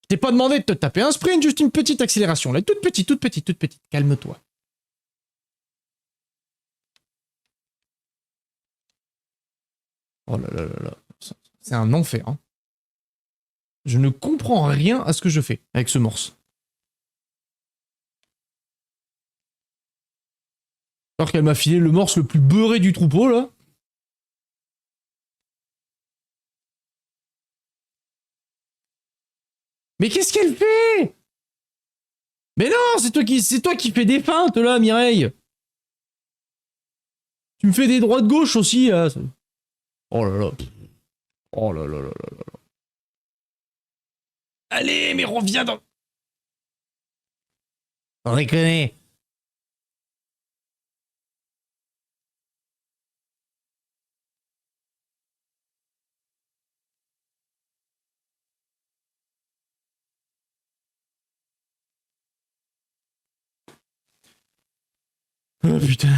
t'es pas demandé de te taper un sprint, juste une petite accélération. Là, toute petite, toute petite, toute petite. Calme-toi. Oh là là là là. C'est un enfer. Hein. Je ne comprends rien à ce que je fais avec ce morse. Alors qu'elle m'a filé le morse le plus beurré du troupeau, là. Mais qu'est-ce qu'elle fait? Mais non, c'est toi qui fais des feintes, là, Mireille. Tu me fais des droites gauche aussi, là. Oh là là. Oh là là là là là. Allez, mais reviens dans... On déconne. Oh putain.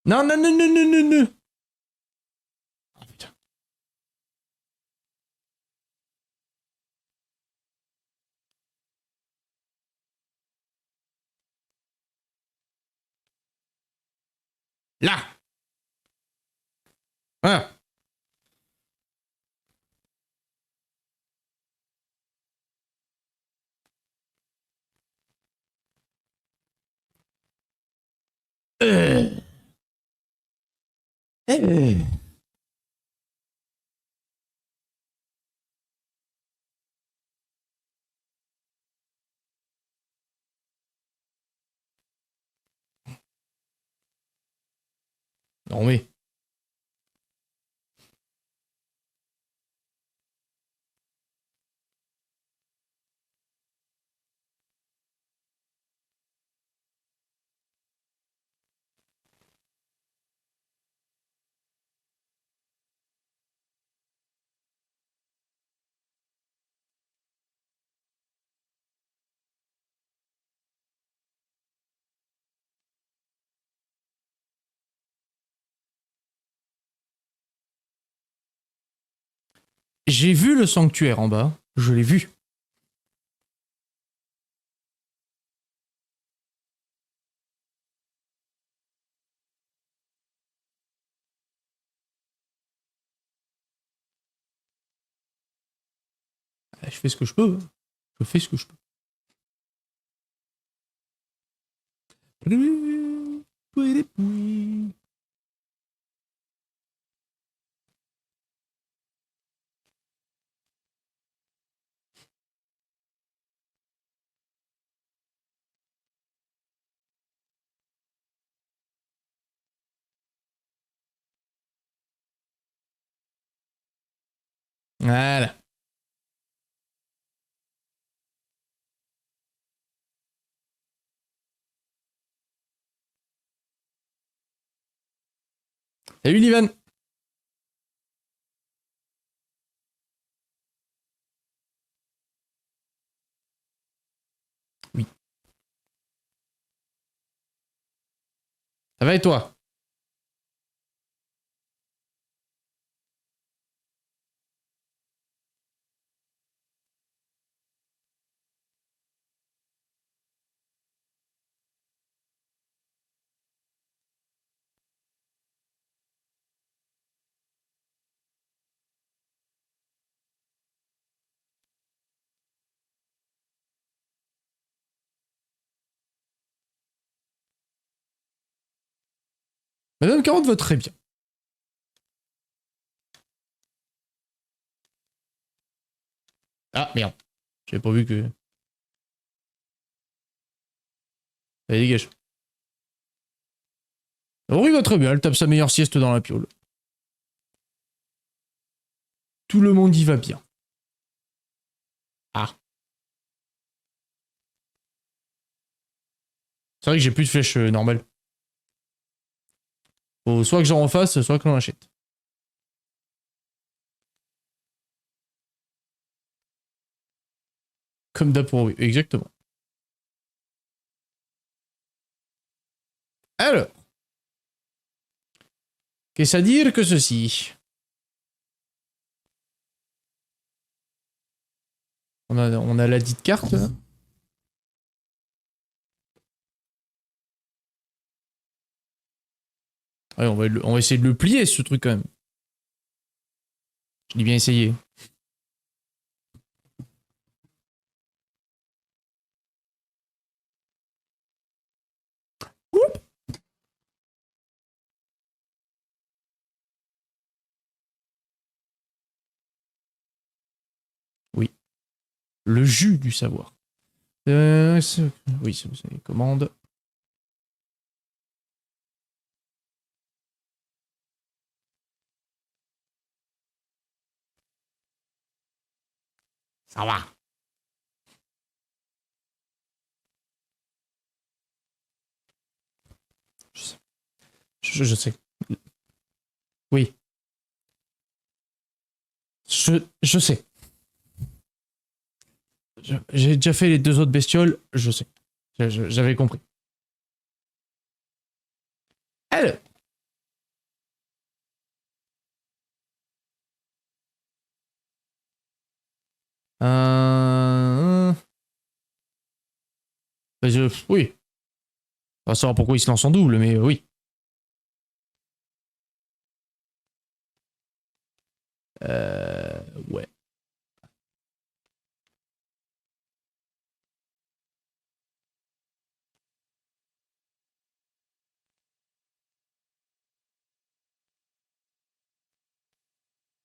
Non, non, non, non, non, non, non. Oh putain. Là. Voilà. Non mais. J'ai vu le sanctuaire en bas. Je l'ai vu. Je fais ce que je peux. Je fais ce que je peux. Voilà. Salut Livan. Oui. Ça va et toi? Madame Carotte va très bien. Ah merde. J'avais pas vu que... Allez, dégage. Rory va très bien, elle tape sa meilleure sieste dans la piole. Tout le monde y va bien. Ah. C'est vrai que j'ai plus de flèches normales. Faut soit que j'en refasse, soit que j'en achète. Comme d'hab pour oui, exactement. Alors. Qu'est-ce à dire que ceci? On a la dite carte là. Ouais, on va essayer de le plier ce truc quand même. Je l'ai bien essayé. Oup. Oui. Le jus du savoir. Oui, c'est les commandes. Ça va. Je sais. Oui. Je sais. J'ai déjà fait les 2 autres bestioles, je sais. J'avais compris. Alors. Oui. On va savoir pourquoi il se lance en double, mais oui. Ouais.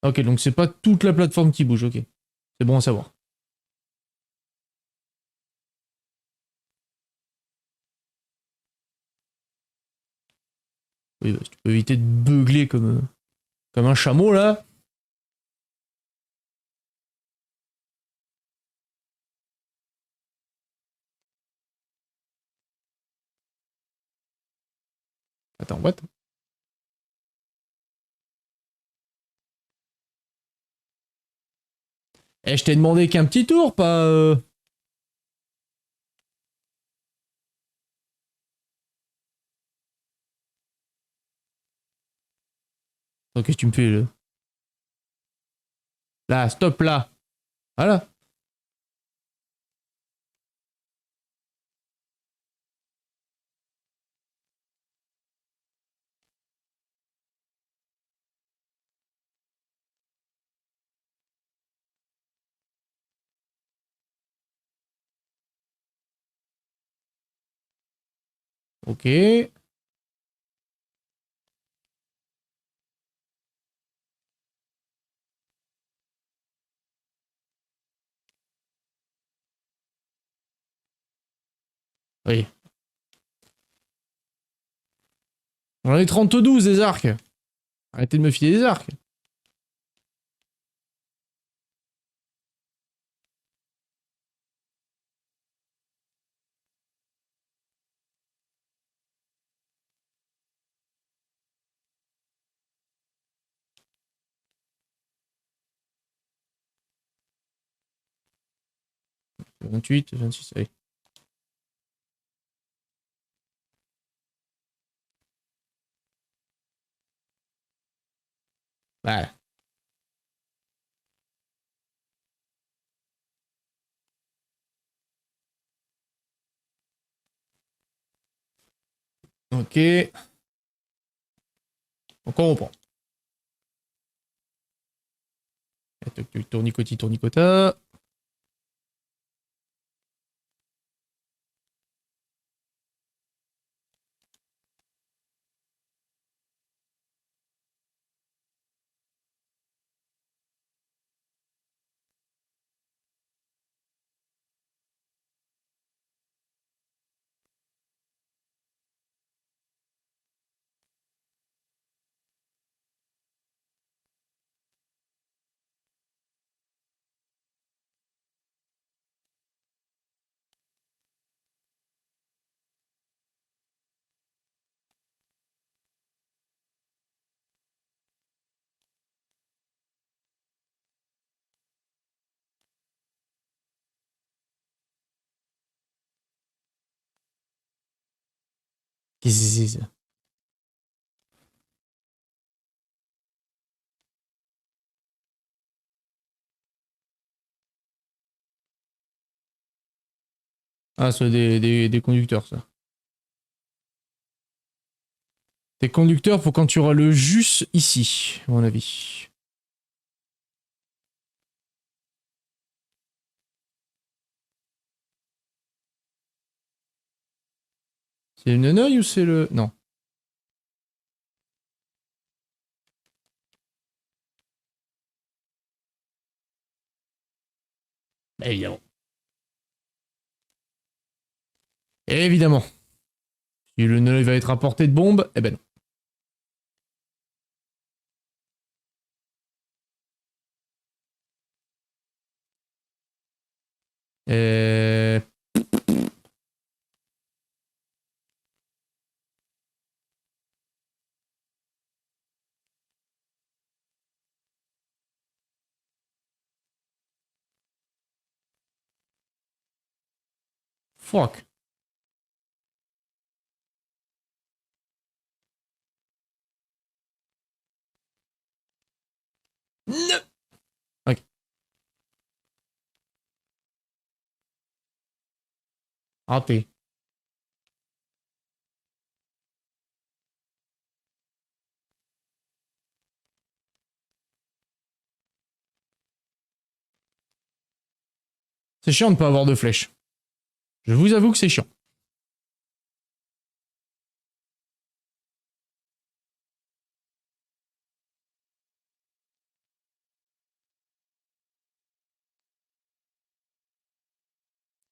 Ok, donc c'est pas toute la plateforme qui bouge, ok. C'est bon à savoir. Oui, bah, si tu peux éviter de beugler comme un chameau, là. Attends, what? Eh, je t'ai demandé qu'un petit tour, pas... Attends, qu'est-ce que tu me fais, là? Là, stop, là. Voilà. Ok. Oui. J'en ai 32 des arcs. Arrêtez de me filer des arcs. « 28, 26, allez. Ouais. Ok. Donc on reprend. Tournicoti, tournicota. Qu'est-ce que c'est ça? Ah, c'est des conducteurs, ça. Des conducteurs pour quand tu auras le jus ici, à mon avis. C'est le neneuil ou c'est le... Non. Bah, évidemment. Évidemment. Si le neneuil va être à portée de bombe, eh ben non. Euh... Fuck. Non. Ok. Raté. C'est chiant de pas avoir de flèches. Je vous avoue que c'est chiant.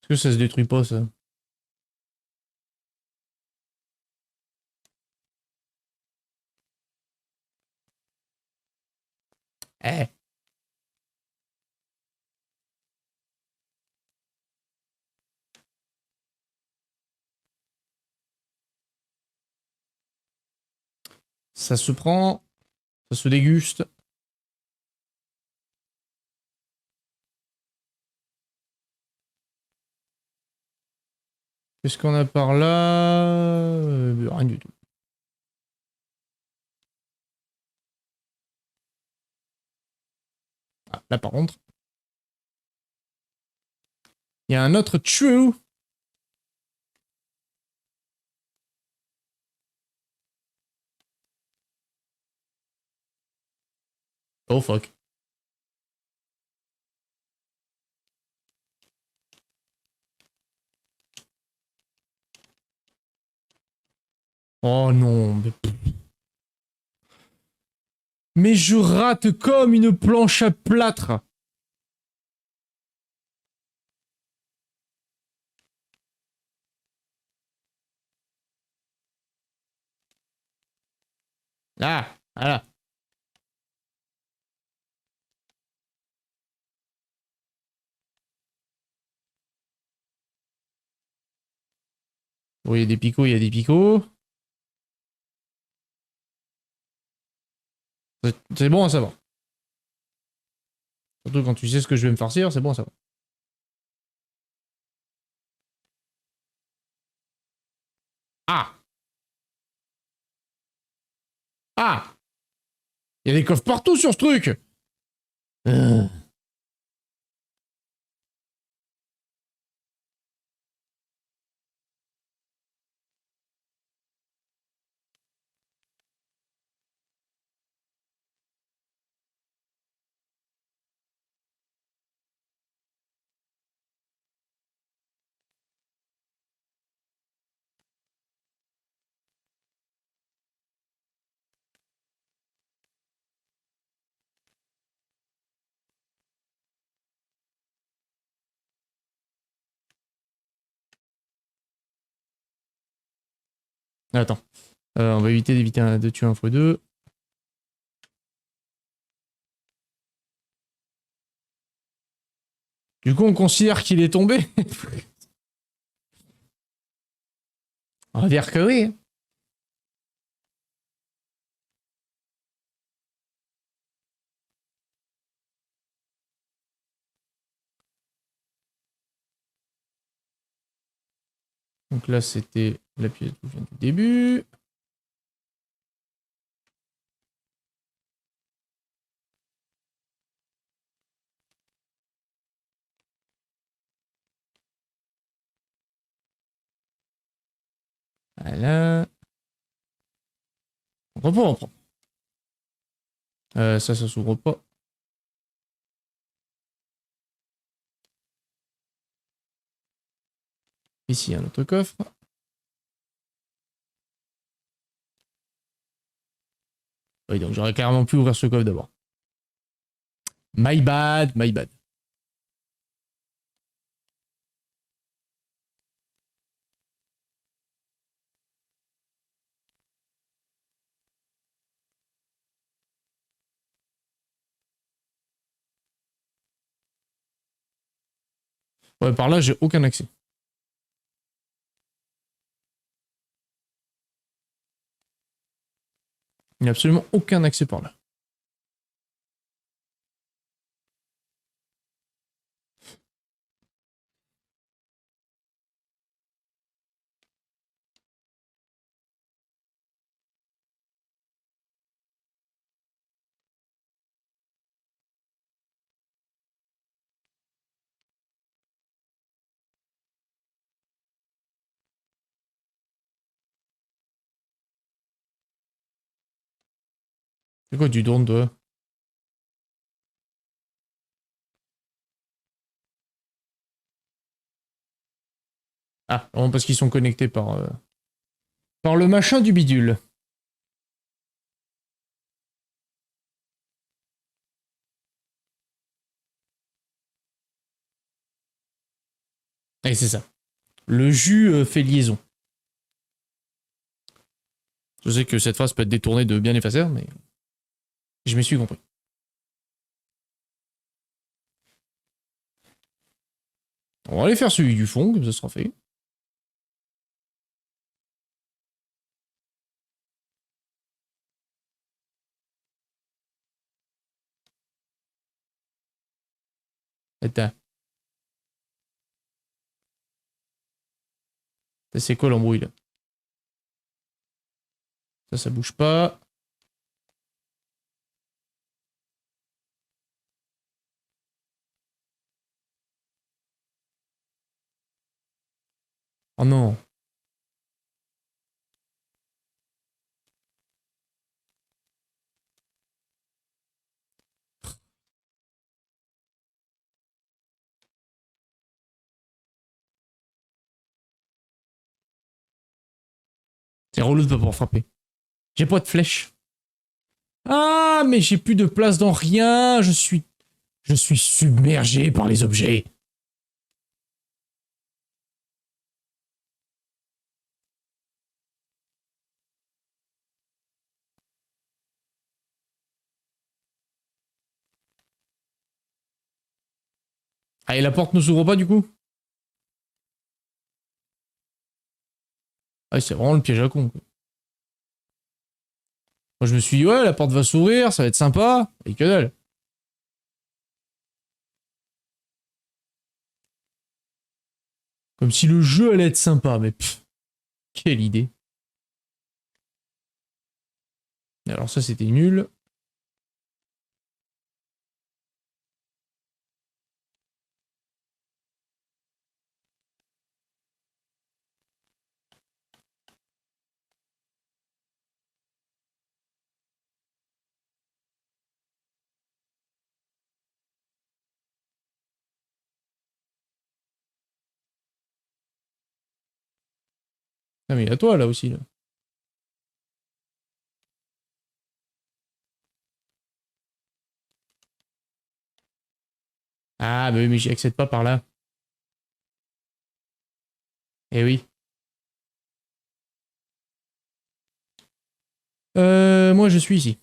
Est-ce que ça se détruit pas, ça? Eh. Ça se prend. Ça se déguste. Qu'est-ce qu'on a par là? Rien du tout. Ah, là, par contre. Il y a un autre true. Oh fuck. Oh non. Mais je rate comme une planche à plâtre. Ah, voilà. Bon, il y a des picots, il y a des picots. C'est bon à savoir. Surtout quand tu sais ce que je vais me farcir, c'est bon à savoir. Ah! Ah! Il y a des coffres partout sur ce truc! Euh. Attends. On va éviter de tuer un x2. Du coup, on considère qu'il est tombé. On va dire que oui. Donc là, c'était la pièce d'où vient du début. Voilà. On reprend, on reprend. Ça s'ouvre pas. Ici, un autre coffre. Oui, donc j'aurais carrément pu ouvrir ce coffre d'abord. My bad, my bad. Ouais, par là, j'ai aucun accès. Il n'y a absolument aucun accès par là. C'est quoi du drone, toi? Ah, vraiment parce qu'ils sont connectés par le machin du bidule. Et c'est ça. Le jus fait liaison. Je sais que cette phrase peut être détournée de bien des façons, mais je m'y suis compris. On va aller faire celui du fond, comme ça sera fait. Attends. C'est quoi l'embrouille là? Ça bouge pas. Oh non. C'est relou de pas pouvoir frapper. J'ai pas de flèche. Ah, mais j'ai plus de place dans rien. Je suis submergé par les objets. Ah, et la porte ne s'ouvre pas du coup? Ah, c'est vraiment le piège à con, quoi. Moi, je me suis dit, ouais, la porte va s'ouvrir, ça va être sympa. Et que dalle. Comme si le jeu allait être sympa, mais pff, quelle idée. Alors ça, c'était nul. Ah, mais à toi, là aussi, là. Ah, bah oui, mais j'y accède pas par là. Eh oui. Moi, je suis ici.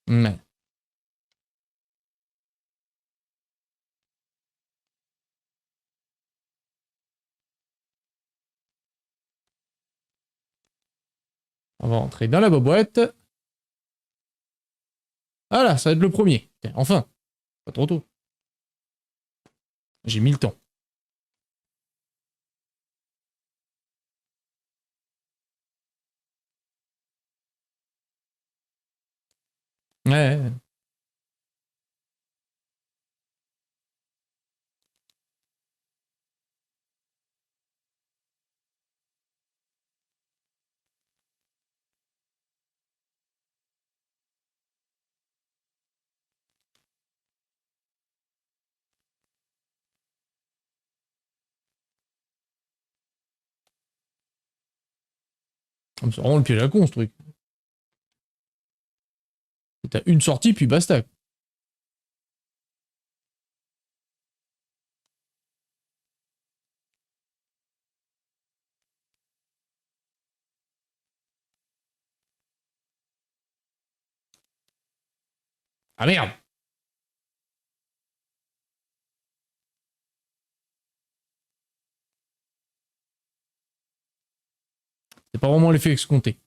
Ouais. On va entrer dans la boîte. Voilà, ça va être le premier. Tiens, enfin. Pas trop tôt. J'ai mis le temps. Ouais. C'est vraiment le piège à con, ce truc. T'as une sortie, puis basta. Ah merde! C'est pas vraiment l'effet escompté.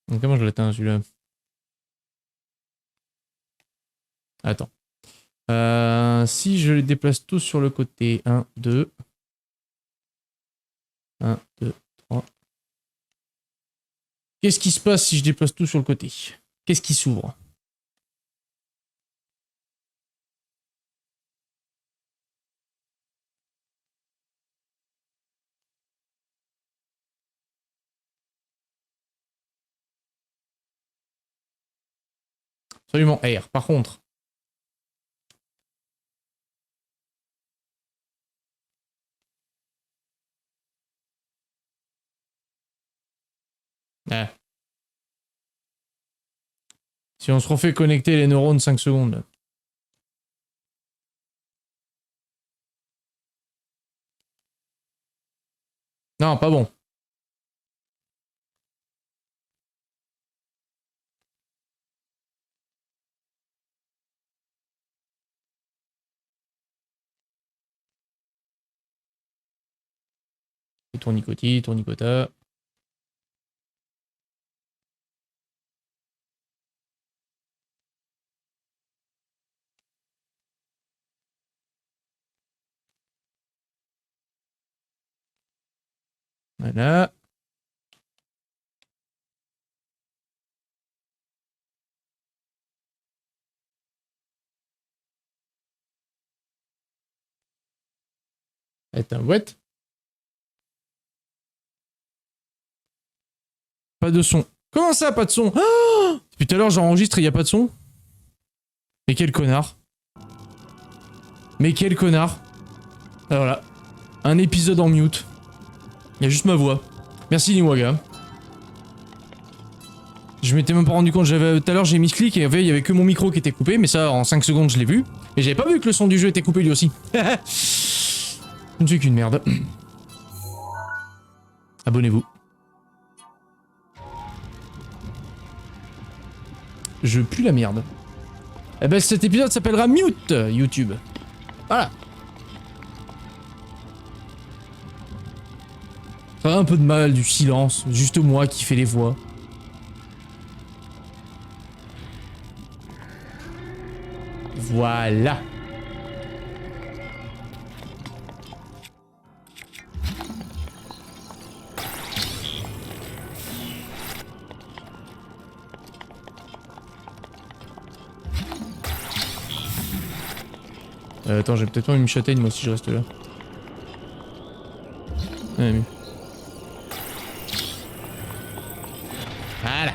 Donc, comment je l'atteins celui-là? Attends. Si je les déplace tous sur le côté. 1, 2. 1, 2, 3. Qu'est-ce qui se passe si je déplace tout sur le côté? Qu'est-ce qui s'ouvre? Absolument R. Par contre. Ah. Si on se refait connecter les neurones 5 secondes. Là. Non, pas bon. Tournicoti, tournicota. Voilà. Attends, what? Pas de son. Comment ça, pas de son? Oh, depuis tout à l'heure, j'enregistre et il n'y a pas de son. Mais quel connard. Mais quel connard. Alors là, un épisode en mute. Il y a juste ma voix. Merci Niwaga. Je m'étais même pas rendu compte, j'avais tout à l'heure j'ai mis clic et il y avait que mon micro qui était coupé, mais ça en 5 secondes je l'ai vu. Et j'avais pas vu que le son du jeu était coupé lui aussi. Je ne suis qu'une merde. Abonnez-vous. Je pue la merde. Eh ben cet épisode s'appellera Mute YouTube. Voilà. Ça a un peu de mal, du silence, juste moi qui fais les voix. Voilà. Attends, j'ai peut-être pas une châtaigne moi si je reste là. Ouais, mais... Voilà.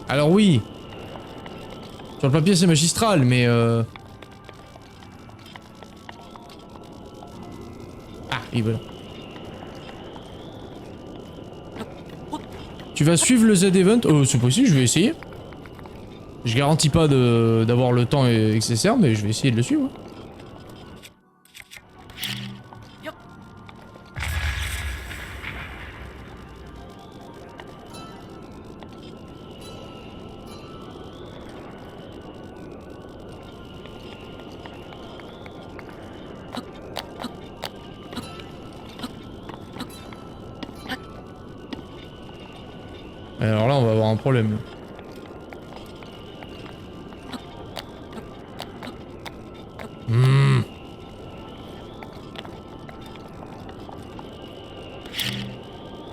Alors oui. Sur le papier c'est magistral, mais Ah, et voilà. Tu vas suivre le Z-Event? Oh, c'est possible, je vais essayer. Je garantis pas d'avoir le temps nécessaire, mais je vais essayer de le suivre. Alors là, on va avoir un problème.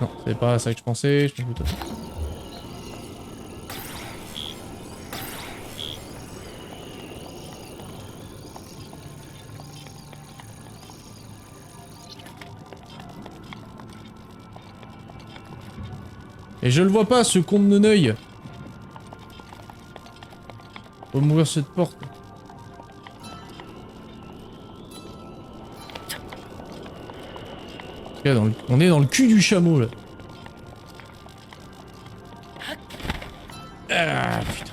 Non, c'est pas ça que je pensais. Je pense plutôt... Et je le vois pas, ce con de Neneuil. Faut m'ouvrir cette porte. On est dans le cul du chameau là. Ah putain.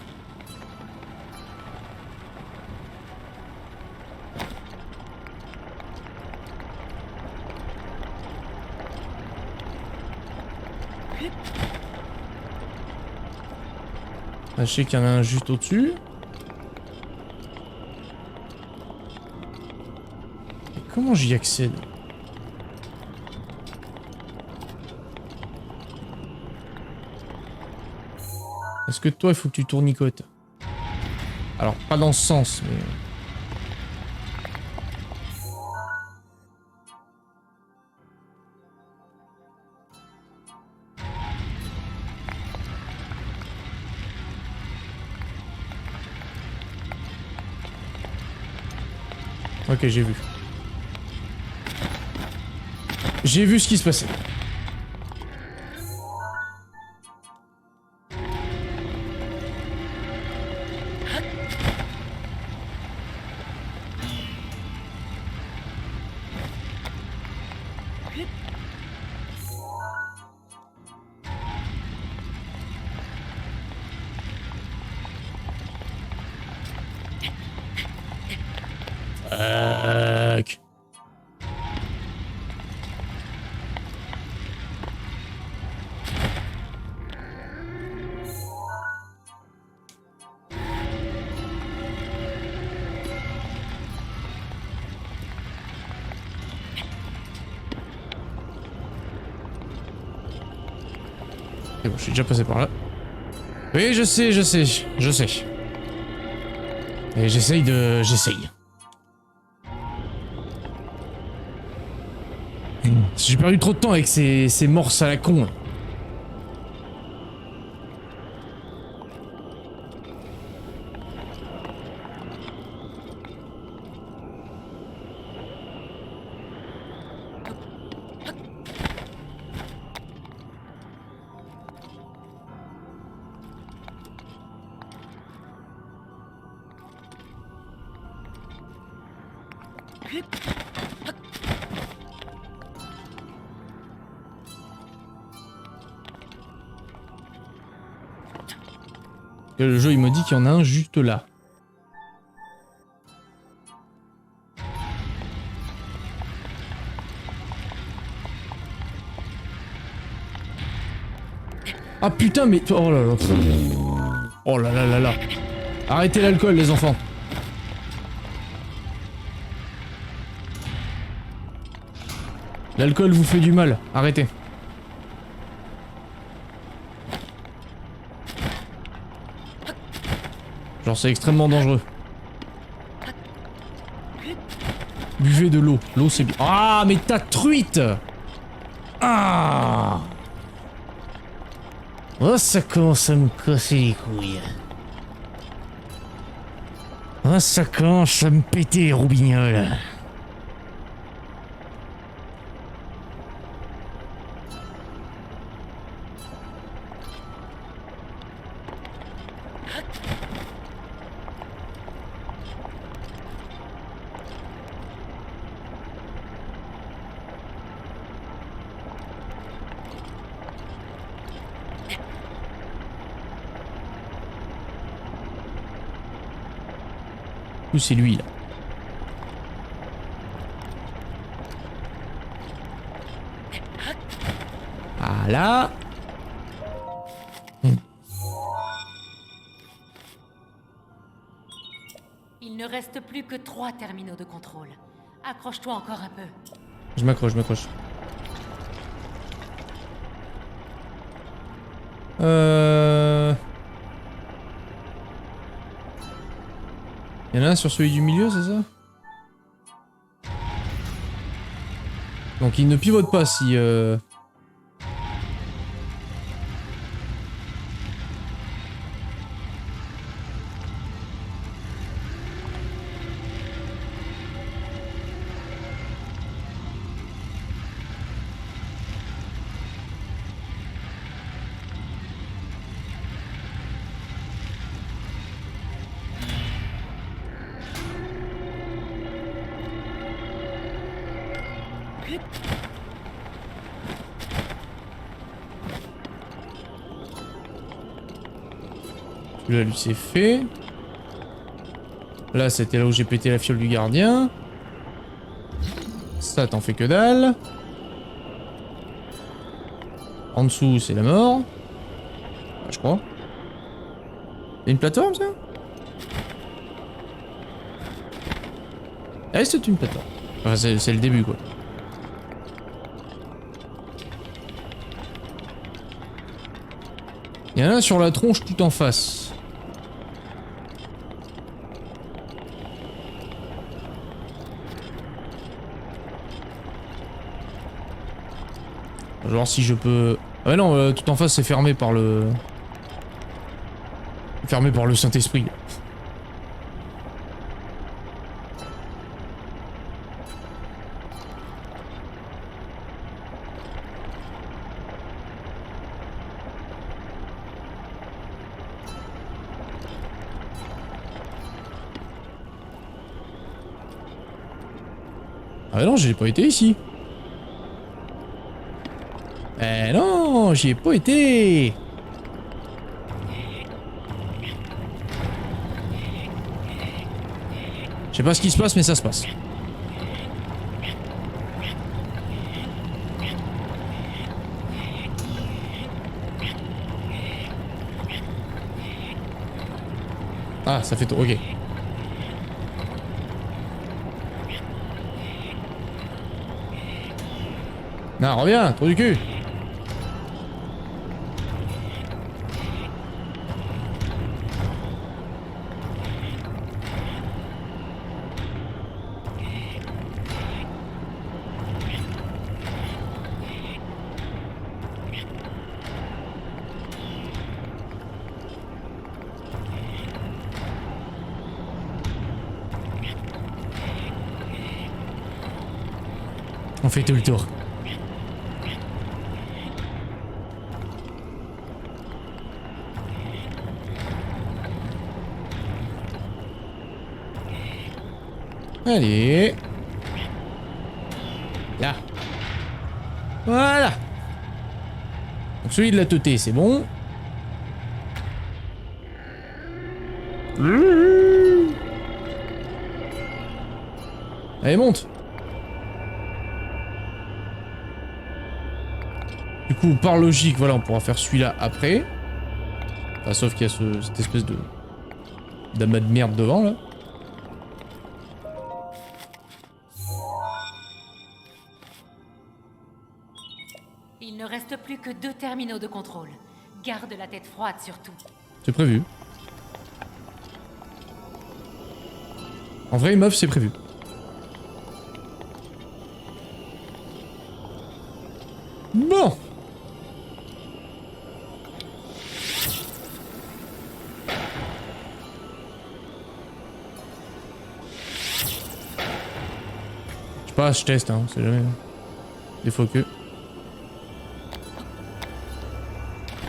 Ah, je sais qu'il y en a un juste au-dessus. Et comment j'y accède? Est-ce que toi, il faut que tu tournicotes? Alors, pas dans ce sens, mais... Ok, j'ai vu. J'ai vu ce qui se passait. C'est bon, je suis déjà passé par là. Oui, je sais. Et j'essaye de... J'essaye. J'ai perdu trop de temps avec ces morses à la con. Le jeu il me dit qu'il y en a un juste là. Ah putain mais... Oh là là. Oh là là là là. Arrêtez l'alcool les enfants. L'alcool vous fait du mal. Arrêtez. Genre c'est extrêmement dangereux. Buvez de l'eau. L'eau c'est bien. Ah mais ta truite. Ah. Oh ça commence à me casser les couilles. Oh ça commence à me péter les roubignoles. Ou c'est lui là. Voilà. Il ne reste plus que 3 terminaux de contrôle. Accroche-toi encore un peu. Je m'accroche, je m'accroche. Il y en a un sur celui du milieu, c'est ça? Donc il ne pivote pas si... Celui-là, lui, c'est fait. Là, c'était là où j'ai pété la fiole du gardien. Ça, t'en fais que dalle. En dessous, c'est la mort. Je crois. Y'a une plateforme, ça? Ah, c'est une plateforme. Enfin, c'est le début, quoi. Il y en a un sur la tronche tout en face. Je vais voir si je peux... Ah non, tout en face c'est fermé par le... Fermé par le Saint-Esprit. Ah non, j'ai pas été ici. Eh non, j'y ai pas été. Je sais pas ce qui se passe, mais ça se passe. Ah, ça fait tout, ok. Non, reviens, trou du cul. On fait tout le tour. Allez. Là. Voilà. Donc celui de la teuté, c'est bon. Allez, monte. Du coup, par logique, voilà, on pourra faire celui-là après. Enfin, sauf qu'il y a cette espèce de... d'amas de merde devant, là. Il ne reste plus que 2 terminaux de contrôle. Garde la tête froide surtout. C'est prévu. En vrai, meuf, c'est prévu. Bon. Je sais pas, je teste, hein, c'est jamais. Des fois que.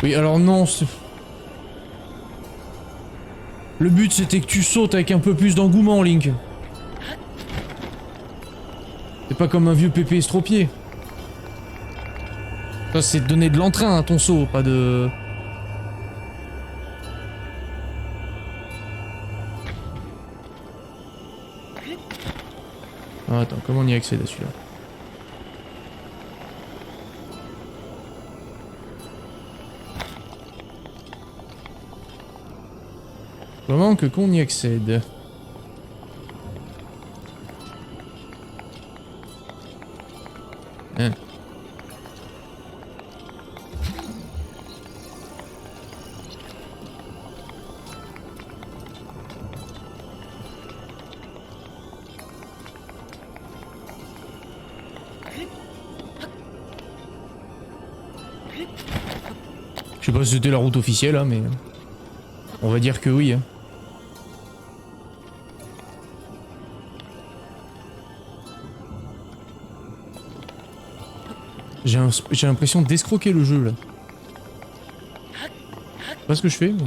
Oui, alors non, c'est... Le but c'était que tu sautes avec un peu plus d'engouement, Link. C'est pas comme un vieux pépé estropié. Ça, c'est donner de l'entrain à ton saut, pas de... Ah, attends, comment on y accède à celui-là? Comment que qu'on y accède? Hein. Je sais pas si c'était la route officielle, hein, mais... On va dire que oui, hein. J'ai l'impression d'escroquer le jeu, là. Je sais pas ce que je fais, mais...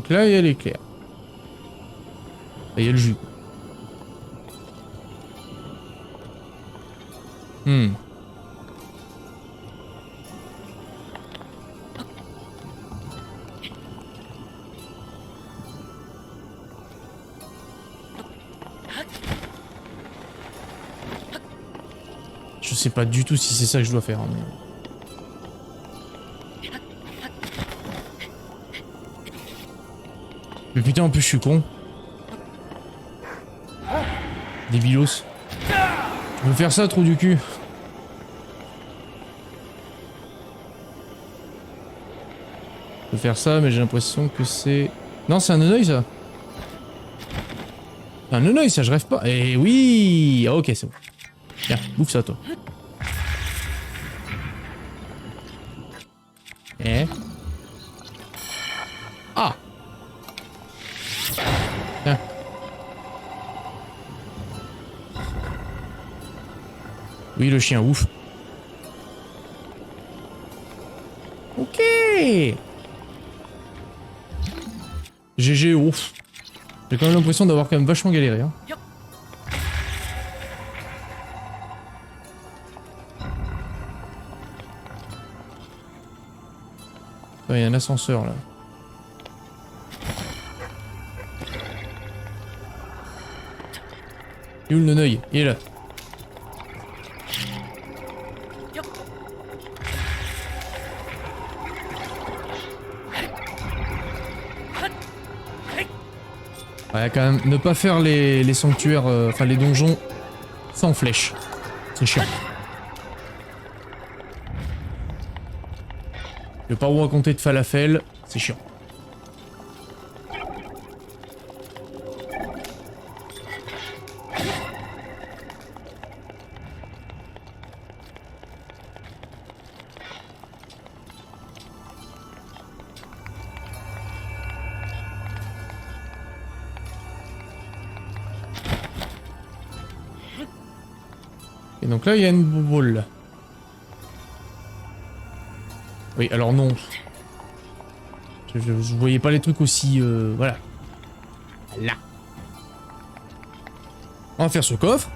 Donc là, il y a l'éclair. Et il y a le jus. Hmm. Je sais pas du tout si c'est ça que je dois faire. Hein, mais... Mais putain, en plus, je suis con. Débilos. Je veux faire ça, trou du cul. Je veux faire ça, mais j'ai l'impression que c'est... Non, c'est un neneuil, ça. C'est un neneuil, ça, je rêve pas. Eh oui. Ah, ok, c'est bon. Tiens, bouffe ça, toi. Eh. Ah. Tiens. Oui, le chien, ouf. Ok. GG, ouf. J'ai quand même l'impression d'avoir quand même vachement galéré. Hein. Il y a un ascenseur là. Il est où le neneuil? Il est là. Ouais, quand même, ne pas faire les sanctuaires, enfin les donjons sans flèche. C'est chiant. Le pas vous raconter de falafel, c'est chiant. Et donc là, il y a une boule. Oui, alors non. Je voyais pas les trucs aussi... voilà. Là. On va faire ce coffre.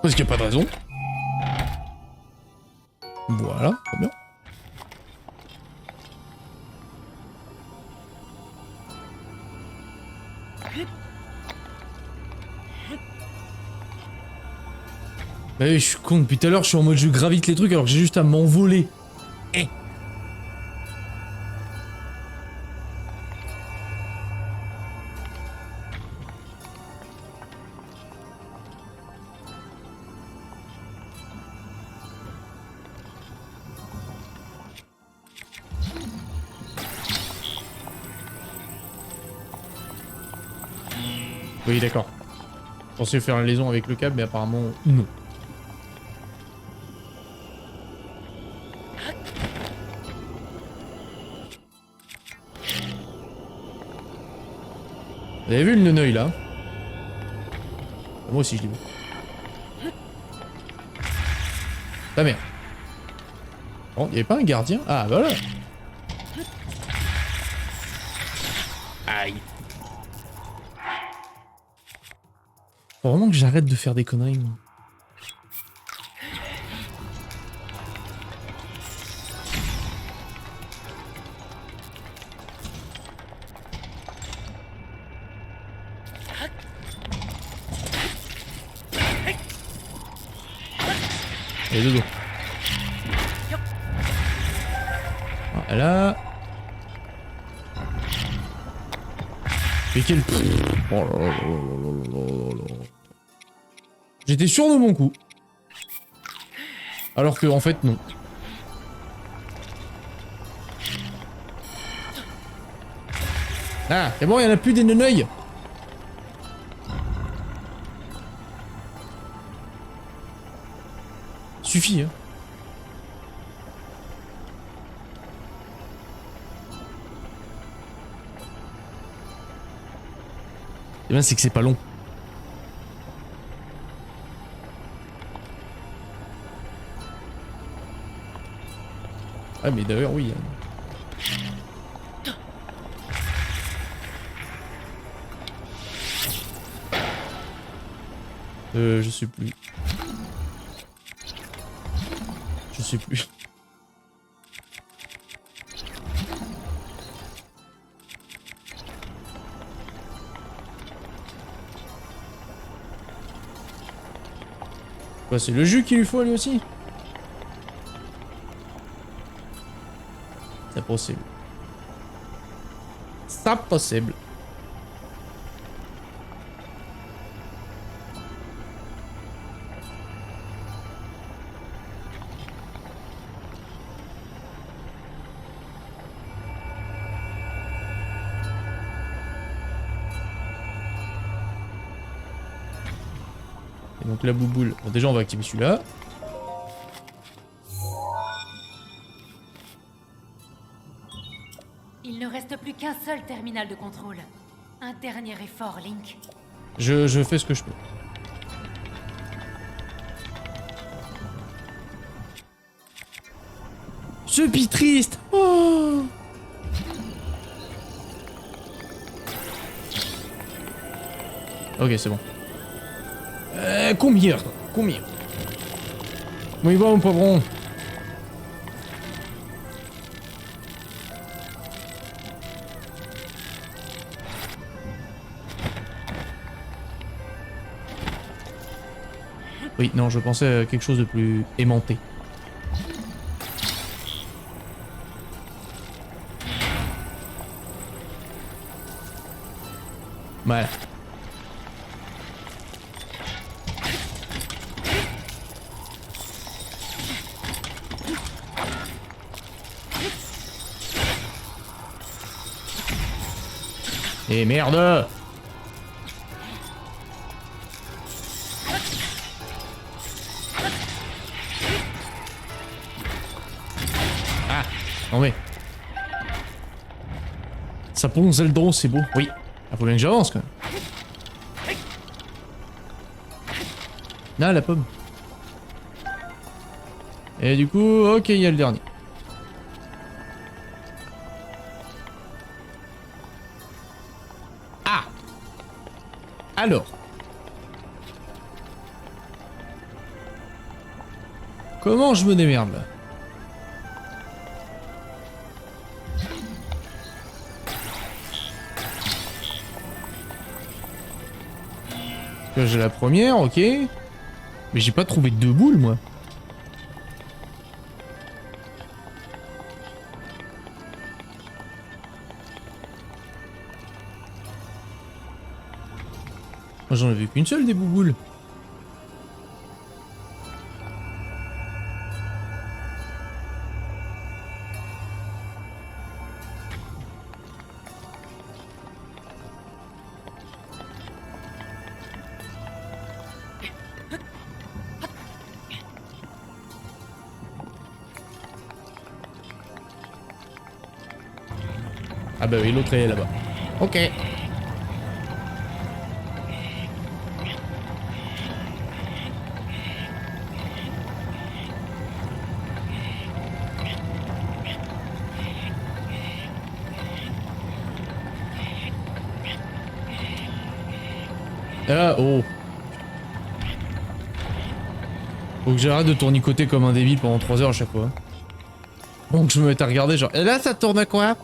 Parce qu'il n'y a pas de raison. Voilà, très bien. Bah oui, je suis con, depuis tout à l'heure je suis en mode je gravite les trucs alors que j'ai juste à m'envoler. Eh. Oui, d'accord. Je pensais faire une liaison avec le câble, mais apparemment non. Vous avez vu le neneuil là? Moi aussi je l'ai vu. Ta mère. Bon, il n'y avait pas un gardien? Ah bah voilà. Aïe. Faut vraiment que j'arrête de faire des conneries moi. Et dodo. Voilà. Mais quel... Oh là là là là là là là. J'étais sûr de mon coup. Alors que en fait non. Ah, c'est bon, il n'y en a plus des neneuils. Suffit, hein. Eh bien, c'est que c'est pas long. Ah mais d'ailleurs oui. Je sais plus. Je sais plus. Quoi, c'est le jus qu'il lui faut lui aussi? C'est possible. C'est possible. Et donc la bouboule. Bon, déjà on va activer celui-là. Il ne reste plus qu'un seul terminal de contrôle. Un dernier effort, Link. Je fais ce que je peux. Ce pis triste. Oh. Ok, c'est bon. Combien? Combien? Bon, il va, mon poivron. Oui, non, je pensais à quelque chose de plus aimanté. Voilà. Et merde! Ah! Non mais... Ça pond Zeldon, c'est beau. Oui. Ah, faut bien que j'avance quand même. Ah, la pomme. Et du coup, ok, il y a le dernier. Ah! Alors. Comment je me démerde là? Là, j'ai la première, ok. Mais j'ai pas trouvé deux boules, moi. Moi, j'en ai vu qu'une seule des bouboules. Ah bah oui, l'autre est là-bas. Ok. Ah, oh. Faut que j'arrête de tournicoter comme un débile pendant 3 heures à chaque fois. Donc je me mets à regarder genre... Et là ça tourne à quoi?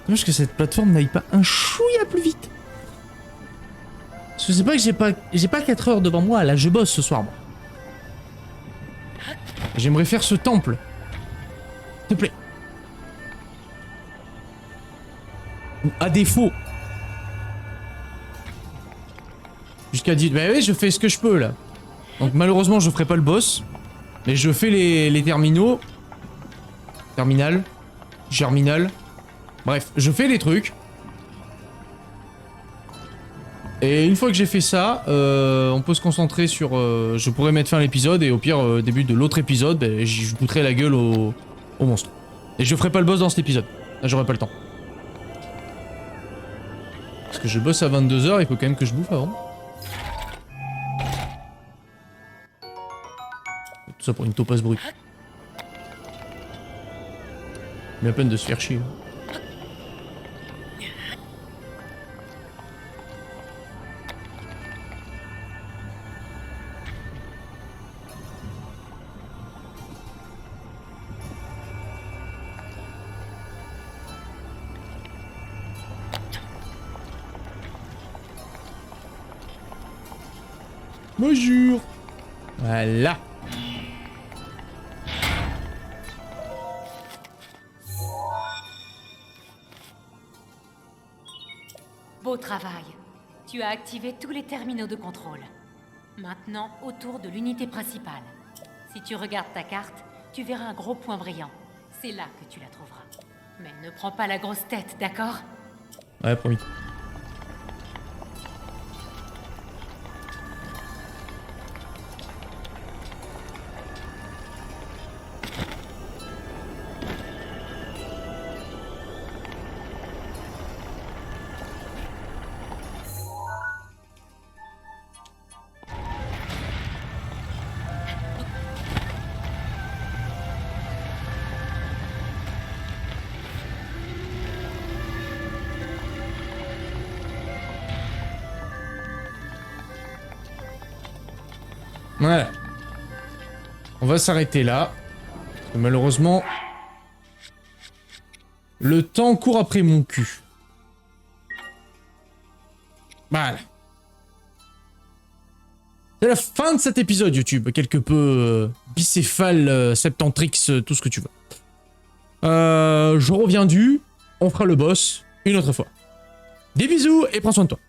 Dommage que cette plateforme n'aille pas un chouïa plus vite. Parce que c'est pas que j'ai pas 4 heures devant moi, là je bosse ce soir moi. J'aimerais faire ce temple. S'il te plaît. Ou à défaut. Jusqu'à 10... Bah oui, je fais ce que je peux là. Donc malheureusement je ferai pas le boss. Mais je fais les terminaux. Terminal. Germinal. Bref, je fais les trucs. Et une fois que j'ai fait ça, on peut se concentrer sur... je pourrais mettre fin à l'épisode et au pire, début de l'autre épisode, ben, je foutrai la gueule au monstre. Et je ferai pas le boss dans cet épisode. Là, j'aurai pas le temps. Parce que je bosse à 22 h, il faut quand même que je bouffe avant. Tout ça pour une topaz brute. Mais à peine de se faire chier. Bonjour. Voilà. Beau travail. Tu as activé tous les terminaux de contrôle. Maintenant, autour de l'unité principale. Si tu regardes ta carte, tu verras un gros point brillant. C'est là que tu la trouveras. Mais ne prends pas la grosse tête, d'accord? Ouais, promis. Voilà. On va s'arrêter là. Parce que malheureusement, le temps court après mon cul. Voilà. C'est la fin de cet épisode YouTube. Quelque peu bicéphale, septentrix, tout ce que tu veux. Je reviens on fera le boss une autre fois. Des bisous et prends soin de toi.